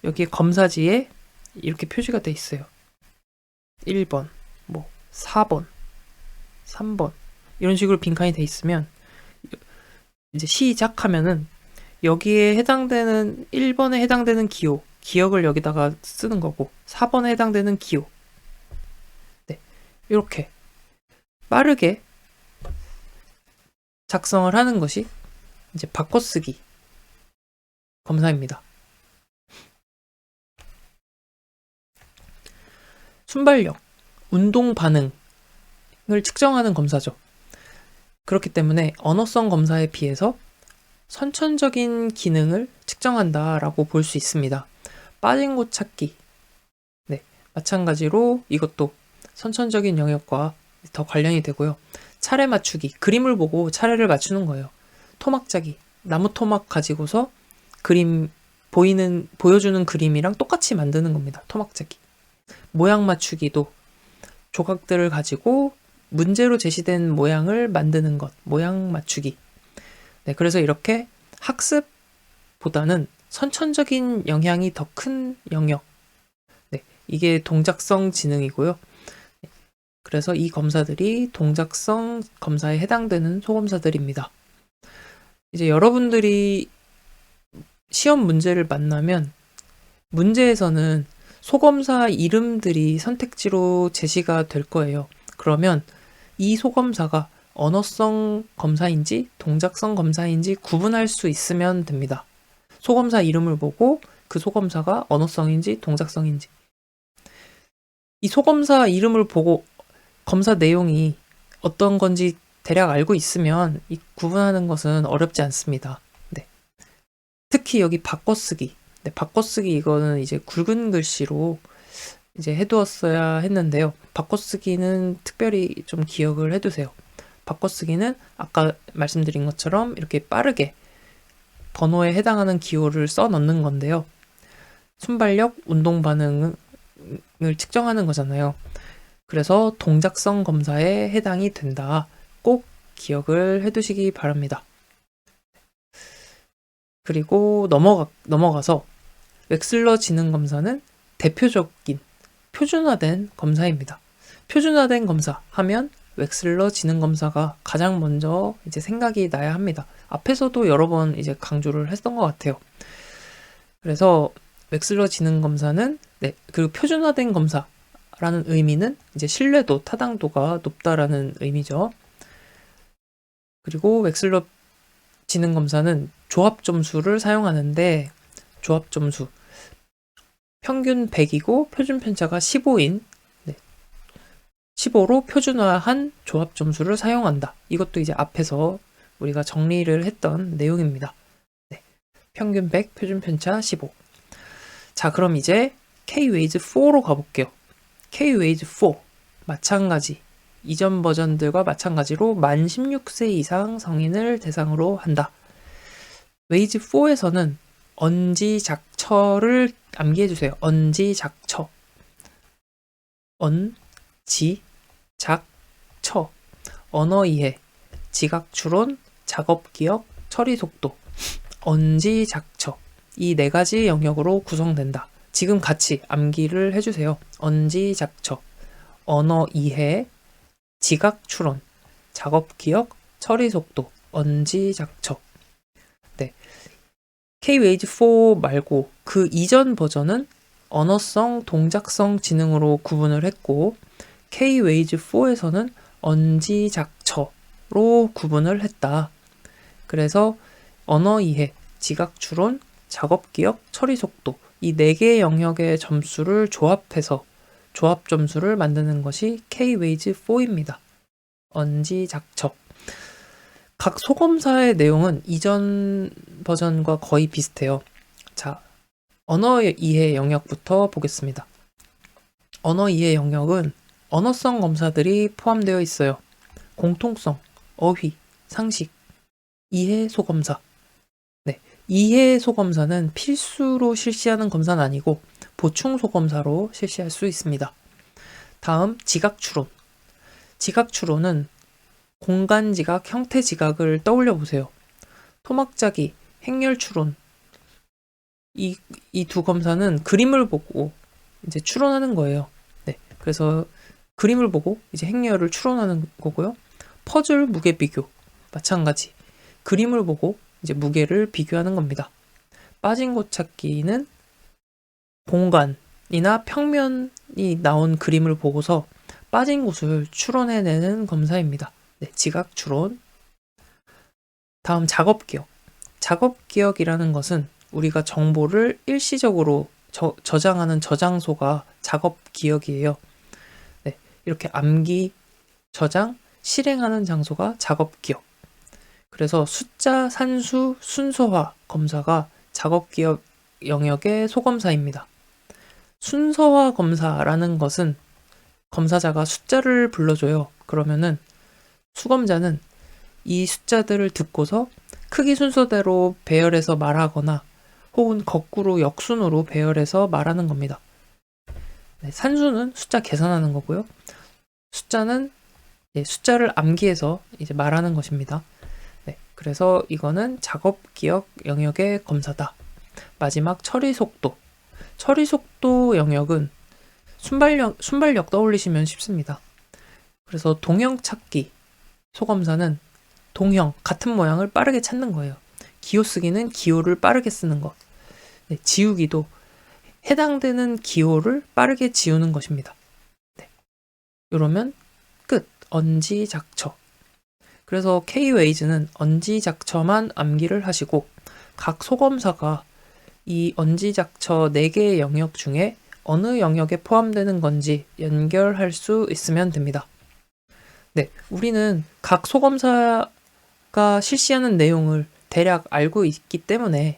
Speaker 1: 여기에 검사지에 이렇게 표시가 돼 있어요. 1번, 4번, 3번 이런 식으로 빈칸이 돼 있으면 이제 시작하면은 여기에 해당되는 1번에 해당되는 기호, 기역을 여기다가 쓰는 거고, 4번에 해당되는 기호. 네, 이렇게 빠르게 작성을 하는 것이 이제 바꿔쓰기 검사입니다. 순발력, 운동 반응을 측정하는 검사죠. 그렇기 때문에 언어성 검사에 비해서 선천적인 기능을 측정한다라고 볼 수 있습니다. 빠진 곳 찾기. 네, 마찬가지로 이것도 선천적인 영역과 더 관련이 되고요. 차례 맞추기. 그림을 보고 차례를 맞추는 거예요. 토막 짜기. 나무 토막 가지고서 보여주는 그림이랑 똑같이 만드는 겁니다. 토막 짜기. 모양 맞추기도 조각들을 가지고 문제로 제시된 모양을 만드는 것. 모양 맞추기. 네, 그래서 이렇게 학습보다는 선천적인 영향이 더 큰 영역. 네, 이게 동작성 지능이고요. 그래서 이 검사들이 동작성 검사에 해당되는 소검사들입니다. 이제 여러분들이 시험 문제를 만나면 문제에서는 소검사 이름들이 선택지로 제시가 될 거예요. 그러면 이 소검사가 언어성 검사인지 동작성 검사인지 구분할 수 있으면 됩니다. 소검사 이름을 보고 그 소검사가 언어성인지 동작성인지. 이 소검사 이름을 보고 검사 내용이 어떤 건지 대략 알고 있으면 이 구분하는 것은 어렵지 않습니다. 네. 특히 여기 바꿔쓰기. 네, 바꿔쓰기 이거는 이제 굵은 글씨로 이제 해두었어야 했는데요. 바꿔쓰기는 특별히 좀 기억을 해두세요. 바꿔쓰기는 아까 말씀드린 것처럼 이렇게 빠르게 번호에 해당하는 기호를 써 넣는 건데요. 순발력, 운동 반응을 측정하는 거잖아요. 그래서 동작성 검사에 해당이 된다. 꼭 기억을 해두시기 바랍니다. 그리고 넘어가서 웩슬러 지능 검사는 대표적인 표준화된 검사입니다. 표준화된 검사 하면 웩슬러 지능 검사가 가장 먼저 이제 생각이 나야 합니다. 앞에서도 여러 번 이제 강조를 했던 것 같아요. 그래서 웩슬러 지능 검사는 그 표준화된 검사라는 의미는 이제 신뢰도, 타당도가 높다라는 의미죠. 그리고 웩슬러 지능 검사는 조합 점수를 사용하는데 조합 점수 평균 100이고 표준 편차가 15인 15로 표준화한 조합 점수를 사용한다. 이것도 이제 앞에서 우리가 정리를 했던 내용입니다. 네. 평균 100, 표준 편차 15. 자, 그럼 이제 K-Ways4로 가볼게요. K-Ways4 마찬가지. 이전 버전들과 마찬가지로 만 16세 이상 성인을 대상으로 한다. Ways4에서는 언지작처를 암기해주세요. 언지작처. 언지작처. 언어이해, 지각추론, 작업기억, 처리속도. 언지작처. 이 네 가지 영역으로 구성된다. 지금 같이 암기를 해주세요. 언지작처, 언어이해, 지각추론, 작업기억, 처리속도. 언지작처. 네. K-Ways4 말고 그 이전 버전은 언어성, 동작성 지능으로 구분을 했고 K-Ways4에서는 언지작처로 구분을 했다. 그래서 언어이해, 지각추론, 작업기억, 처리속도 이 4개의 영역의 점수를 조합해서 조합 점수를 만드는 것이 K-Ways4입니다. 언지작처. 각 소검사의 내용은 이전 버전과 거의 비슷해요. 자, 언어 이해 영역부터 보겠습니다. 언어 이해 영역은 언어성 검사들이 포함되어 있어요. 공통성, 어휘, 상식, 이해 소검사. 네, 이해 소검사는 필수로 실시하는 검사는 아니고 보충 소검사로 실시할 수 있습니다. 다음 지각추론. 지각추론은 공간 지각, 형태 지각을 떠올려 보세요. 토막짜기, 행렬 추론. 이 두 검사는 그림을 보고 이제 추론하는 거예요. 네. 그래서 그림을 보고 이제 행렬을 추론하는 거고요. 퍼즐 무게 비교. 마찬가지. 그림을 보고 이제 무게를 비교하는 겁니다. 빠진 곳 찾기는 공간이나 평면이 나온 그림을 보고서 빠진 곳을 추론해내는 검사입니다. 네, 지각 추론. 다음 작업기억. 작업기억이라는 것은 우리가 정보를 일시적으로 저장하는 저장소가 작업기억이에요. 네, 이렇게 암기, 저장, 실행하는 장소가 작업기억. 그래서 숫자, 산수, 순서화 검사가 작업기억 영역의 소검사입니다. 순서화 검사라는 것은 검사자가 숫자를 불러줘요. 그러면은 수검자는 이 숫자들을 듣고서 크기 순서대로 배열해서 말하거나 혹은 거꾸로 역순으로 배열해서 말하는 겁니다. 네, 산수는 숫자 계산하는 거고요. 숫자는 숫자를 암기해서 이제 말하는 것입니다. 네, 그래서 이거는 작업 기억 영역의 검사다. 마지막 처리 속도. 처리 속도 영역은 순발력 떠올리시면 쉽습니다. 그래서 동형 찾기 소검사는 동형, 같은 모양을 빠르게 찾는 거예요. 기호 쓰기는 기호를 빠르게 쓰는 것. 네, 지우기도 해당되는 기호를 빠르게 지우는 것입니다. 네. 이러면 끝. 언지작처. 그래서 K-웨이즈는 언지작처만 암기를 하시고 각 소검사가 이 언지작처 4개의 영역 중에 어느 영역에 포함되는 건지 연결할 수 있으면 됩니다. 네, 우리는 각 소검사가 실시하는 내용을 대략 알고 있기 때문에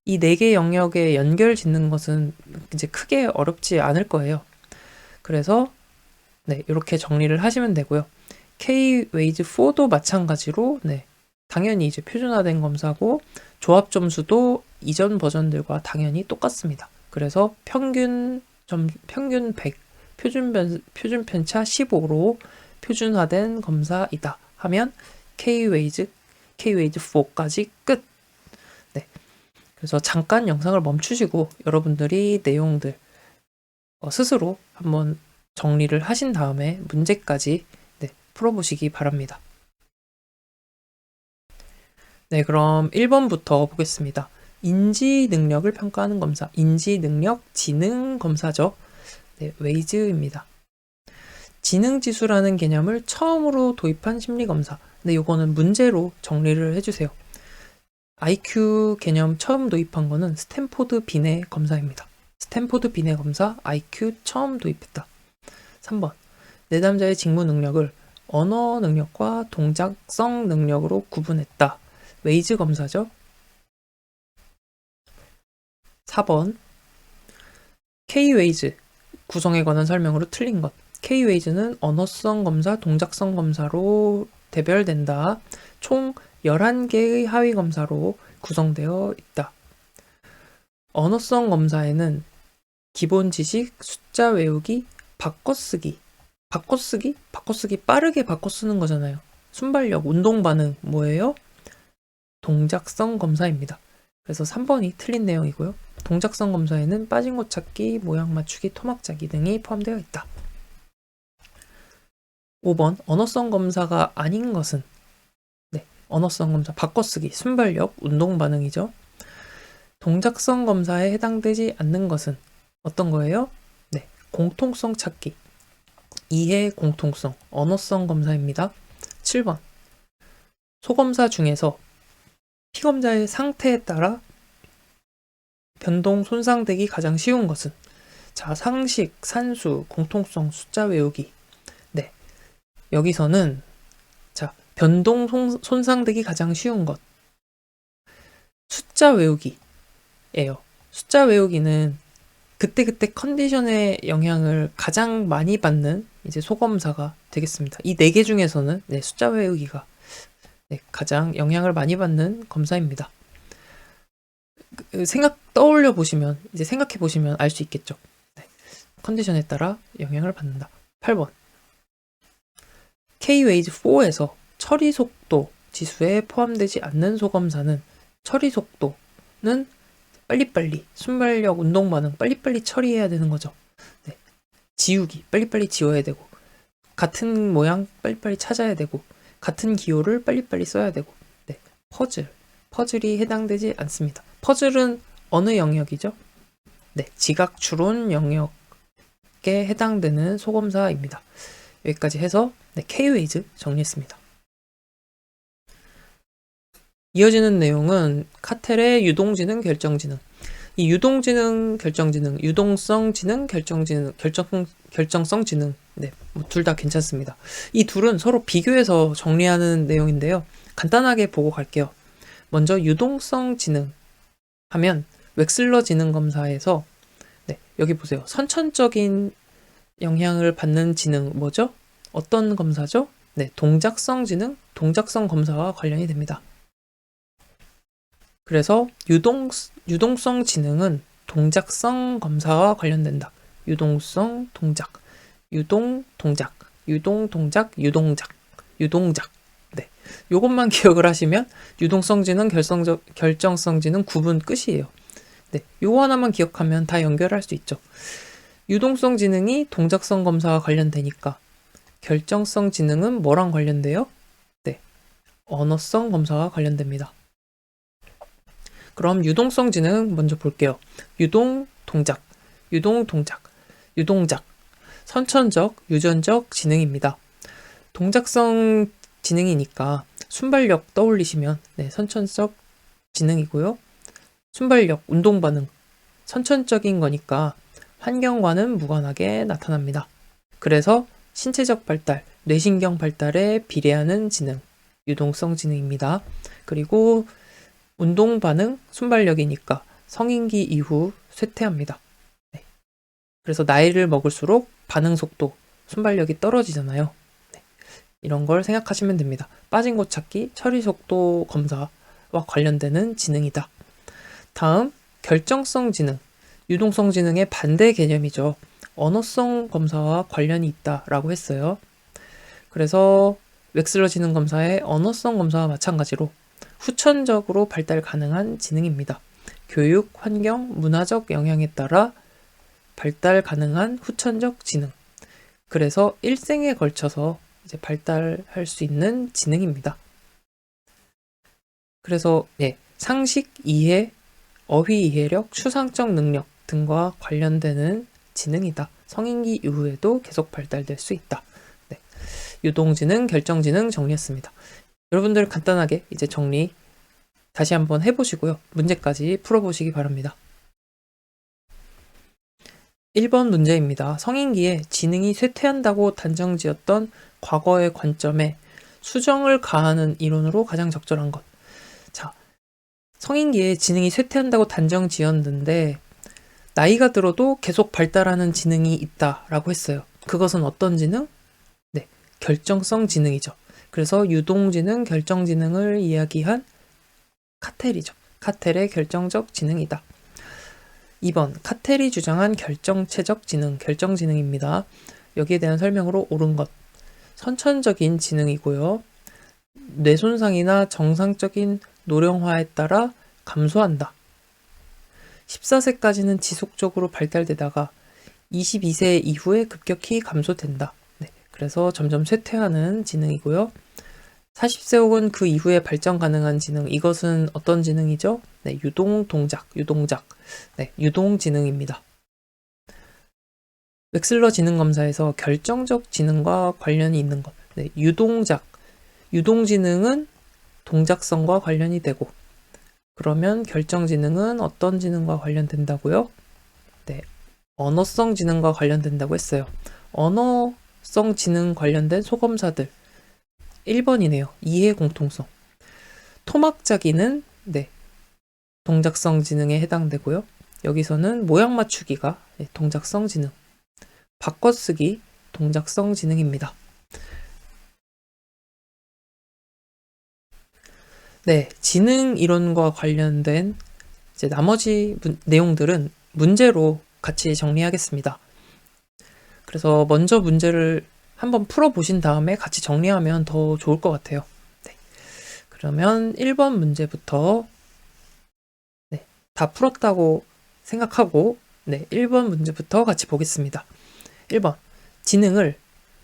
Speaker 1: 이 4개 영역에 연결 짓는 것은 이제 크게 어렵지 않을 거예요. 그래서 네, 이렇게 정리를 하시면 되고요. K-웨이즈4도 마찬가지로 네, 당연히 이제 표준화된 검사고 조합 점수도 이전 버전들과 당연히 똑같습니다. 그래서 평균 100, 표준 편차 15로 표준화된 검사이다 하면 K-웨이즈4까지 끝. 네. 그래서 잠깐 영상을 멈추시고 여러분들이 내용들 스스로 한번 정리를 하신 다음에 문제까지 풀어보시기 바랍니다. 네, 그럼 1번부터 보겠습니다. 인지 능력을 평가하는 검사, 인지 능력 지능 검사죠. 네, 웨이즈입니다. 지능 지수라는 개념을 처음으로 도입한 심리 검사. 네, 요거는 문제로 정리를 해주세요. IQ 개념 처음 도입한 거는 스탠포드 비네 검사입니다. 스탠포드 비네 검사 IQ 처음 도입했다. 3번. 내담자의 직무 능력을 언어 능력과 동작성 능력으로 구분했다. 웨이즈 검사죠. 4번. K-웨이즈 구성에 관한 설명으로 틀린 것. K-웨이즈는 언어성 검사, 동작성 검사로 대별된다. 총 11개의 하위 검사로 구성되어 있다. 언어성 검사에는 기본 지식, 숫자 외우기, 바꿔쓰기 빠르게 바꿔쓰는 거잖아요. 순발력, 운동 반응 뭐예요? 동작성 검사입니다. 그래서 3번이 틀린 내용이고요. 동작성 검사에는 빠진 곳 찾기, 모양 맞추기, 토막 짜기 등이 포함되어 있다. 5번 언어성 검사가 아닌 것은 언어성 검사, 바꿔쓰기, 순발력, 운동 반응이죠. 동작성 검사에 해당되지 않는 것은 어떤 거예요? 네, 공통성 찾기, 이해 공통성, 언어성 검사입니다. 7번 소검사 중에서 피검자의 상태에 따라 변동 손상되기 가장 쉬운 것은 자, 상식, 산수, 공통성, 숫자 외우기. 네, 여기서는 자, 변동 손상되기 가장 쉬운 것 숫자 외우기예요. 숫자 외우기는 그때그때 컨디션의 영향을 가장 많이 받는 이제 소검사가 되겠습니다. 이 4개 중에서는 숫자 외우기가 가장 영향을 많이 받는 검사입니다. 떠올려 보시면, 이제 생각해 보시면 알 수 있겠죠. 컨디션에 따라 영향을 받는다. 8번. K-웨이즈4에서 처리 속도 지수에 포함되지 않는 소검사는 처리 속도는 빨리빨리, 순발력, 운동 반응 빨리빨리 처리해야 되는 거죠. 네. 지우기, 빨리빨리 지워야 되고, 같은 모양 빨리빨리 찾아야 되고, 같은 기호를 빨리빨리 써야 되고, 네. 퍼즐이 해당되지 않습니다. 퍼즐은 어느 영역이죠? 네, 지각 추론 영역에 해당되는 소검사입니다. 여기까지 해서 K-웨이즈 정리했습니다. 이어지는 내용은 카텔의 유동지능, 결정지능. 이 유동지능, 결정지능, 유동성 지능, 결정지능, 결정성 지능, 네, 뭐 둘 다 괜찮습니다. 이 둘은 서로 비교해서 정리하는 내용인데요. 간단하게 보고 갈게요. 먼저 유동성 지능 하면 웩슬러 지능 검사에서 네, 여기 보세요. 선천적인 영향을 받는 지능 뭐죠? 어떤 검사죠? 네, 동작성 지능, 동작성 검사와 관련이 됩니다. 그래서 유동성 지능은 동작성 검사와 관련된다. 유동성, 동작, 유동, 동작, 유동, 동작, 유동작, 유동작. 네, 요것만 기억을 하시면 유동성 지능, 결정성 지능 구분 끝이에요. 네, 요거 하나만 기억하면 다 연결할 수 있죠. 유동성 지능이 동작성 검사와 관련되니까 결정성 지능은 뭐랑 관련돼요? 네, 언어성 검사와 관련됩니다. 그럼 유동성 지능 먼저 볼게요. 유동, 동작, 유동, 동작, 유동작. 선천적, 유전적 지능입니다. 동작성 지능이니까 순발력 떠올리시면 네, 선천적 지능이고요. 순발력, 운동 반응, 선천적인 거니까 환경과는 무관하게 나타납니다. 그래서 신체적 발달, 뇌신경 발달에 비례하는 지능, 유동성 지능입니다. 그리고 운동 반응, 순발력이니까 성인기 이후 쇠퇴합니다. 네. 그래서 나이를 먹을수록 반응 속도, 순발력이 떨어지잖아요. 네. 이런 걸 생각하시면 됩니다. 빠진 곳 찾기, 처리 속도 검사와 관련되는 지능이다. 다음, 결정성 지능, 유동성 지능의 반대 개념이죠. 언어성 검사와 관련이 있다라고 했어요. 그래서 웩슬러 지능 검사의 언어성 검사와 마찬가지로 후천적으로 발달 가능한 지능입니다. 교육, 환경, 문화적 영향에 따라 발달 가능한 후천적 지능. 그래서 일생에 걸쳐서 이제 발달할 수 있는 지능입니다. 그래서 상식, 이해, 어휘 이해력, 추상적 능력 등과 관련되는 지능이다. 성인기 이후에도 계속 발달될 수 있다. 네. 유동지능, 결정지능 정리했습니다. 여러분들 간단하게 이제 정리 다시 한번 해보시고요. 문제까지 풀어보시기 바랍니다. 1번 문제입니다. 성인기에 지능이 쇠퇴한다고 단정지었던 과거의 관점에 수정을 가하는 이론으로 가장 적절한 것. 자, 성인기에 지능이 쇠퇴한다고 단정지었는데 나이가 들어도 계속 발달하는 지능이 있다라고 했어요. 그것은 어떤 지능? 네, 결정성 지능이죠. 그래서 유동지능, 결정지능을 이야기한 카텔이죠. 카텔의 결정적 지능이다. 2번, 카텔이 주장한 결정체적 지능, 결정지능입니다. 여기에 대한 설명으로 옳은 것. 선천적인 지능이고요. 뇌손상이나 정상적인 노령화에 따라 감소한다. 14세까지는 지속적으로 발달되다가 22세 이후에 급격히 감소된다. 네, 그래서 점점 쇠퇴하는 지능이고요. 40세 혹은 그 이후에 발전 가능한 지능, 이것은 어떤 지능이죠? 네, 유동동작, 유동작, 네, 유동지능입니다. 웩슬러 지능검사에서 결정적 지능과 관련이 있는 것, 네, 유동작, 유동지능은 동작성과 관련이 되고, 그러면 결정지능은 어떤 지능과 관련된다고요? 네, 언어성 지능과 관련된다고 했어요. 언어성 지능 관련된 소검사들, 1번이네요. 이해 공통성. 토막자기는 동작성 지능에 해당되고요. 여기서는 모양 맞추기가 동작성 지능. 바꿔쓰기 동작성 지능입니다. 네, 지능 이론과 관련된 이제 나머지 내용들은 문제로 같이 정리하겠습니다. 그래서 먼저 문제를 한번 풀어보신 다음에 같이 정리하면 더 좋을 것 같아요. 네. 그러면 1번 문제부터 다 풀었다고 생각하고 1번 문제부터 같이 보겠습니다. 1번, 지능을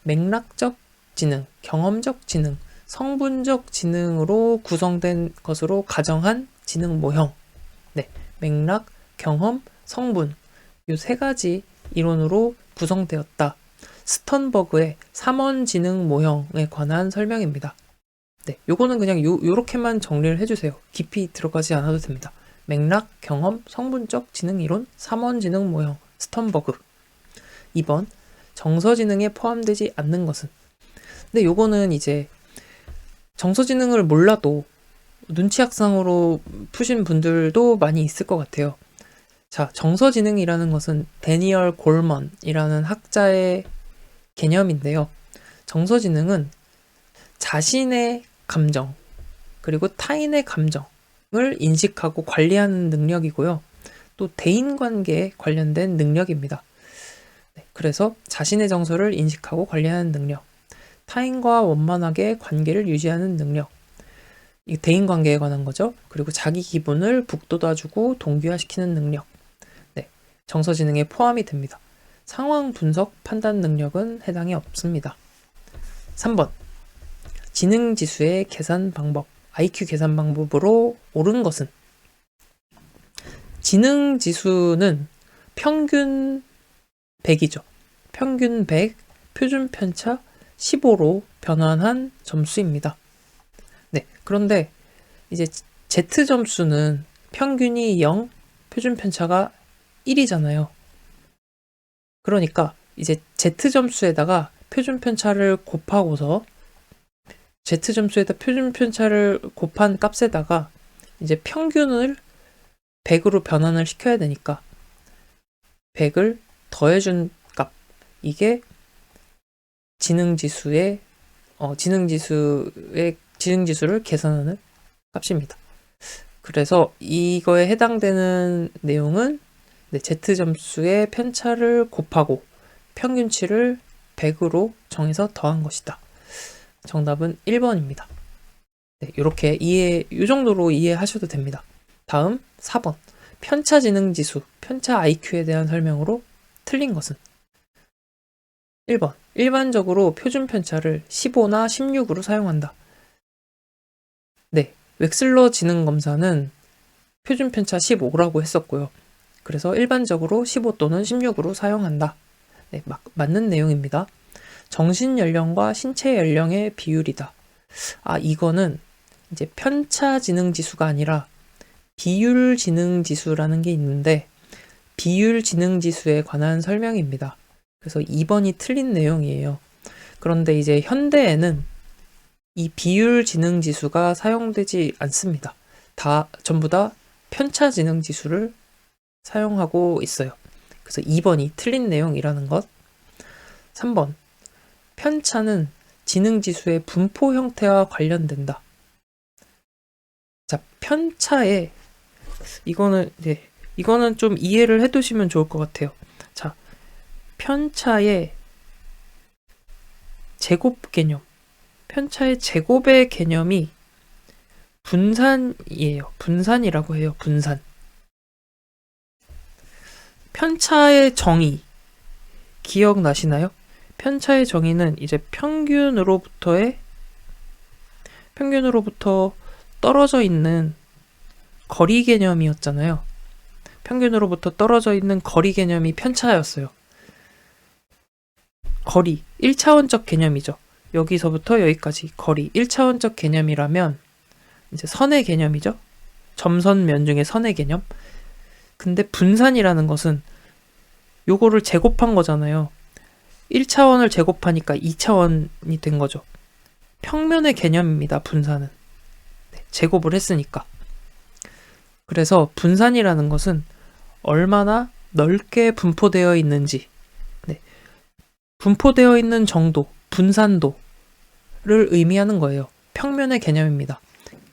Speaker 1: 맥락적 지능, 경험적 지능, 성분적 지능으로 구성된 것으로 가정한 지능 모형. 네, 맥락, 경험, 성분 이 세 가지 이론으로 구성되었다. 스턴버그의 3원 지능 모형에 관한 설명입니다. 네, 요거는 그냥 요렇게만 정리를 해주세요. 깊이 들어가지 않아도 됩니다. 맥락, 경험, 성분적 지능 이론, 3원 지능 모형, 스턴버그. 2번, 정서지능에 포함되지 않는 것은. 근데 요거는 이제 정서지능을 몰라도 눈치학상으로 푸신 분들도 많이 있을 것 같아요. 자, 정서지능이라는 것은 데니얼 골먼이라는 학자의 개념인데요. 정서지능은 자신의 감정, 그리고 타인의 감정을 인식하고 관리하는 능력이고요. 또 대인관계에 관련된 능력입니다. 그래서 자신의 정서를 인식하고 관리하는 능력, 타인과 원만하게 관계를 유지하는 능력, 이 대인관계에 관한 거죠. 그리고 자기 기분을 북돋아주고 동기화시키는 능력, 정서지능에 포함이 됩니다. 상황 분석, 판단 능력은 해당이 없습니다. 3번, 지능지수의 계산 방법, IQ 계산 방법으로 옳은 것은. 지능지수는 평균 100이죠. 평균 100, 표준 편차 15로 변환한 점수입니다. 네, 그런데 이제 Z 점수는 평균이 0, 표준 편차가 1이잖아요. 그러니까 이제 Z 점수에다가 표준 편차를 곱하고서 Z 점수에다 표준 편차를 곱한 값에다가 이제 평균을 100으로 변환을 시켜야 되니까 100을 더해준 값, 이게 지능지수를 계산하는 값입니다. 그래서 이거에 해당되는 내용은 Z점수의 편차를 곱하고 평균치를 100으로 정해서 더한 것이다. 정답은 1번입니다. 네, 이렇게 이 정도로 이해하셔도 됩니다. 다음 4번. 편차 지능지수, 편차 IQ에 대한 설명으로 틀린 것은. 1번. 일반적으로 표준 편차를 15나 16으로 사용한다. 네, 웩슬러 지능 검사는 표준 편차 15라고 했었고요. 그래서 일반적으로 15 또는 16으로 사용한다. 네, 맞는 내용입니다. 정신 연령과 신체 연령의 비율이다. 이거는 이제 편차 지능 지수가 아니라 비율 지능 지수라는 게 있는데, 비율 지능 지수에 관한 설명입니다. 그래서 2번이 틀린 내용이에요. 그런데 이제 현대에는 이 비율 지능 지수가 사용되지 않습니다. 전부 다 편차 지능 지수를 사용하고 있어요. 그래서 2번이 틀린 내용이라는 것. 3번. 편차는 지능 지수의 분포 형태와 관련된다. 자, 편차에 이거는 좀 이해를 해두시면 좋을 것 같아요. 자, 편차의 제곱 개념, 편차의 제곱의 개념이 분산이에요. 분산이라고 해요. 분산. 편차의 정의 기억나시나요? 편차의 정의는 이제 평균으로부터 떨어져 있는 거리 개념이었잖아요. 평균으로부터 떨어져 있는 거리 개념이 편차였어요. 거리, 1차원적 개념이죠. 여기서부터 여기까지 거리, 1차원적 개념이라면 이제 선의 개념이죠. 점선면 중에 선의 개념. 근데 분산이라는 것은 요거를 제곱한 거잖아요. 1차원을 제곱하니까 2차원이 된 거죠. 평면의 개념입니다. 분산은. 네, 제곱을 했으니까. 그래서 분산이라는 것은 얼마나 넓게 분포되어 있는지, 분포되어 있는 정도, 분산도를 의미하는 거예요. 평면의 개념입니다.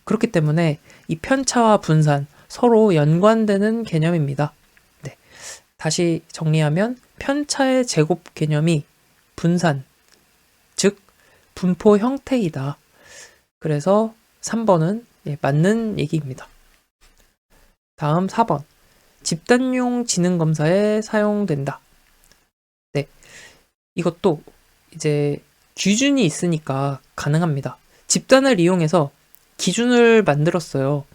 Speaker 1: 그렇기 때문에 이 편차와 분산 서로 연관되는 개념입니다. 네. 다시 정리하면 편차의 제곱 개념이 분산, 즉 분포 형태이다. 그래서 3번은 맞는 얘기입니다. 다음 4번. 집단용 지능 검사에 사용된다. 네. 이것도 이제 기준이 있으니까 가능합니다. 집단을 이용해서 기준을 만들었어요.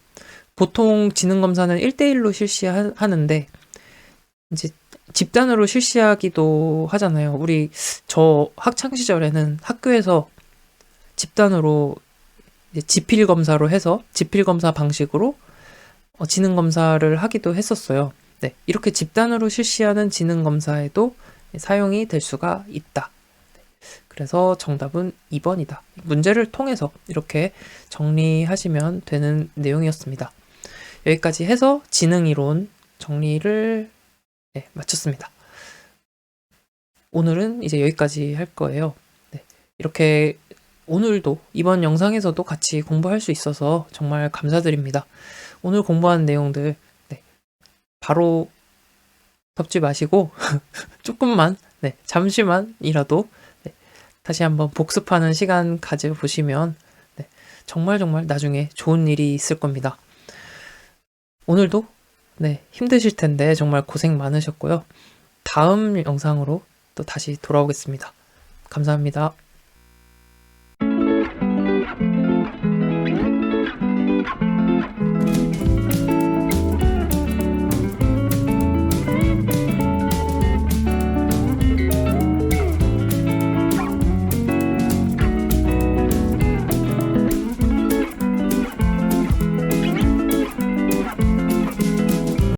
Speaker 1: 보통 지능 검사는 1대1로 실시하는데 이제 집단으로 실시하기도 하잖아요. 저 학창 시절에는 학교에서 집단으로 이제 지필 검사 방식으로 지능 검사를 하기도 했었어요. 네, 이렇게 집단으로 실시하는 지능 검사에도 사용이 될 수가 있다. 그래서 정답은 2번이다. 문제를 통해서 이렇게 정리하시면 되는 내용이었습니다. 여기까지 해서 지능이론 정리를 마쳤습니다. 오늘은 이제 여기까지 할 거예요. 네, 이렇게 오늘도 이번 영상에서도 같이 공부할 수 있어서 정말 감사드립니다. 오늘 공부한 내용들 바로 덮지 마시고 조금만 잠시만이라도 다시 한번 복습하는 시간 가져보시면 정말 나중에 좋은 일이 있을 겁니다. 오늘도 힘드실 텐데 정말 고생 많으셨고요. 다음 영상으로 또 다시 돌아오겠습니다. 감사합니다.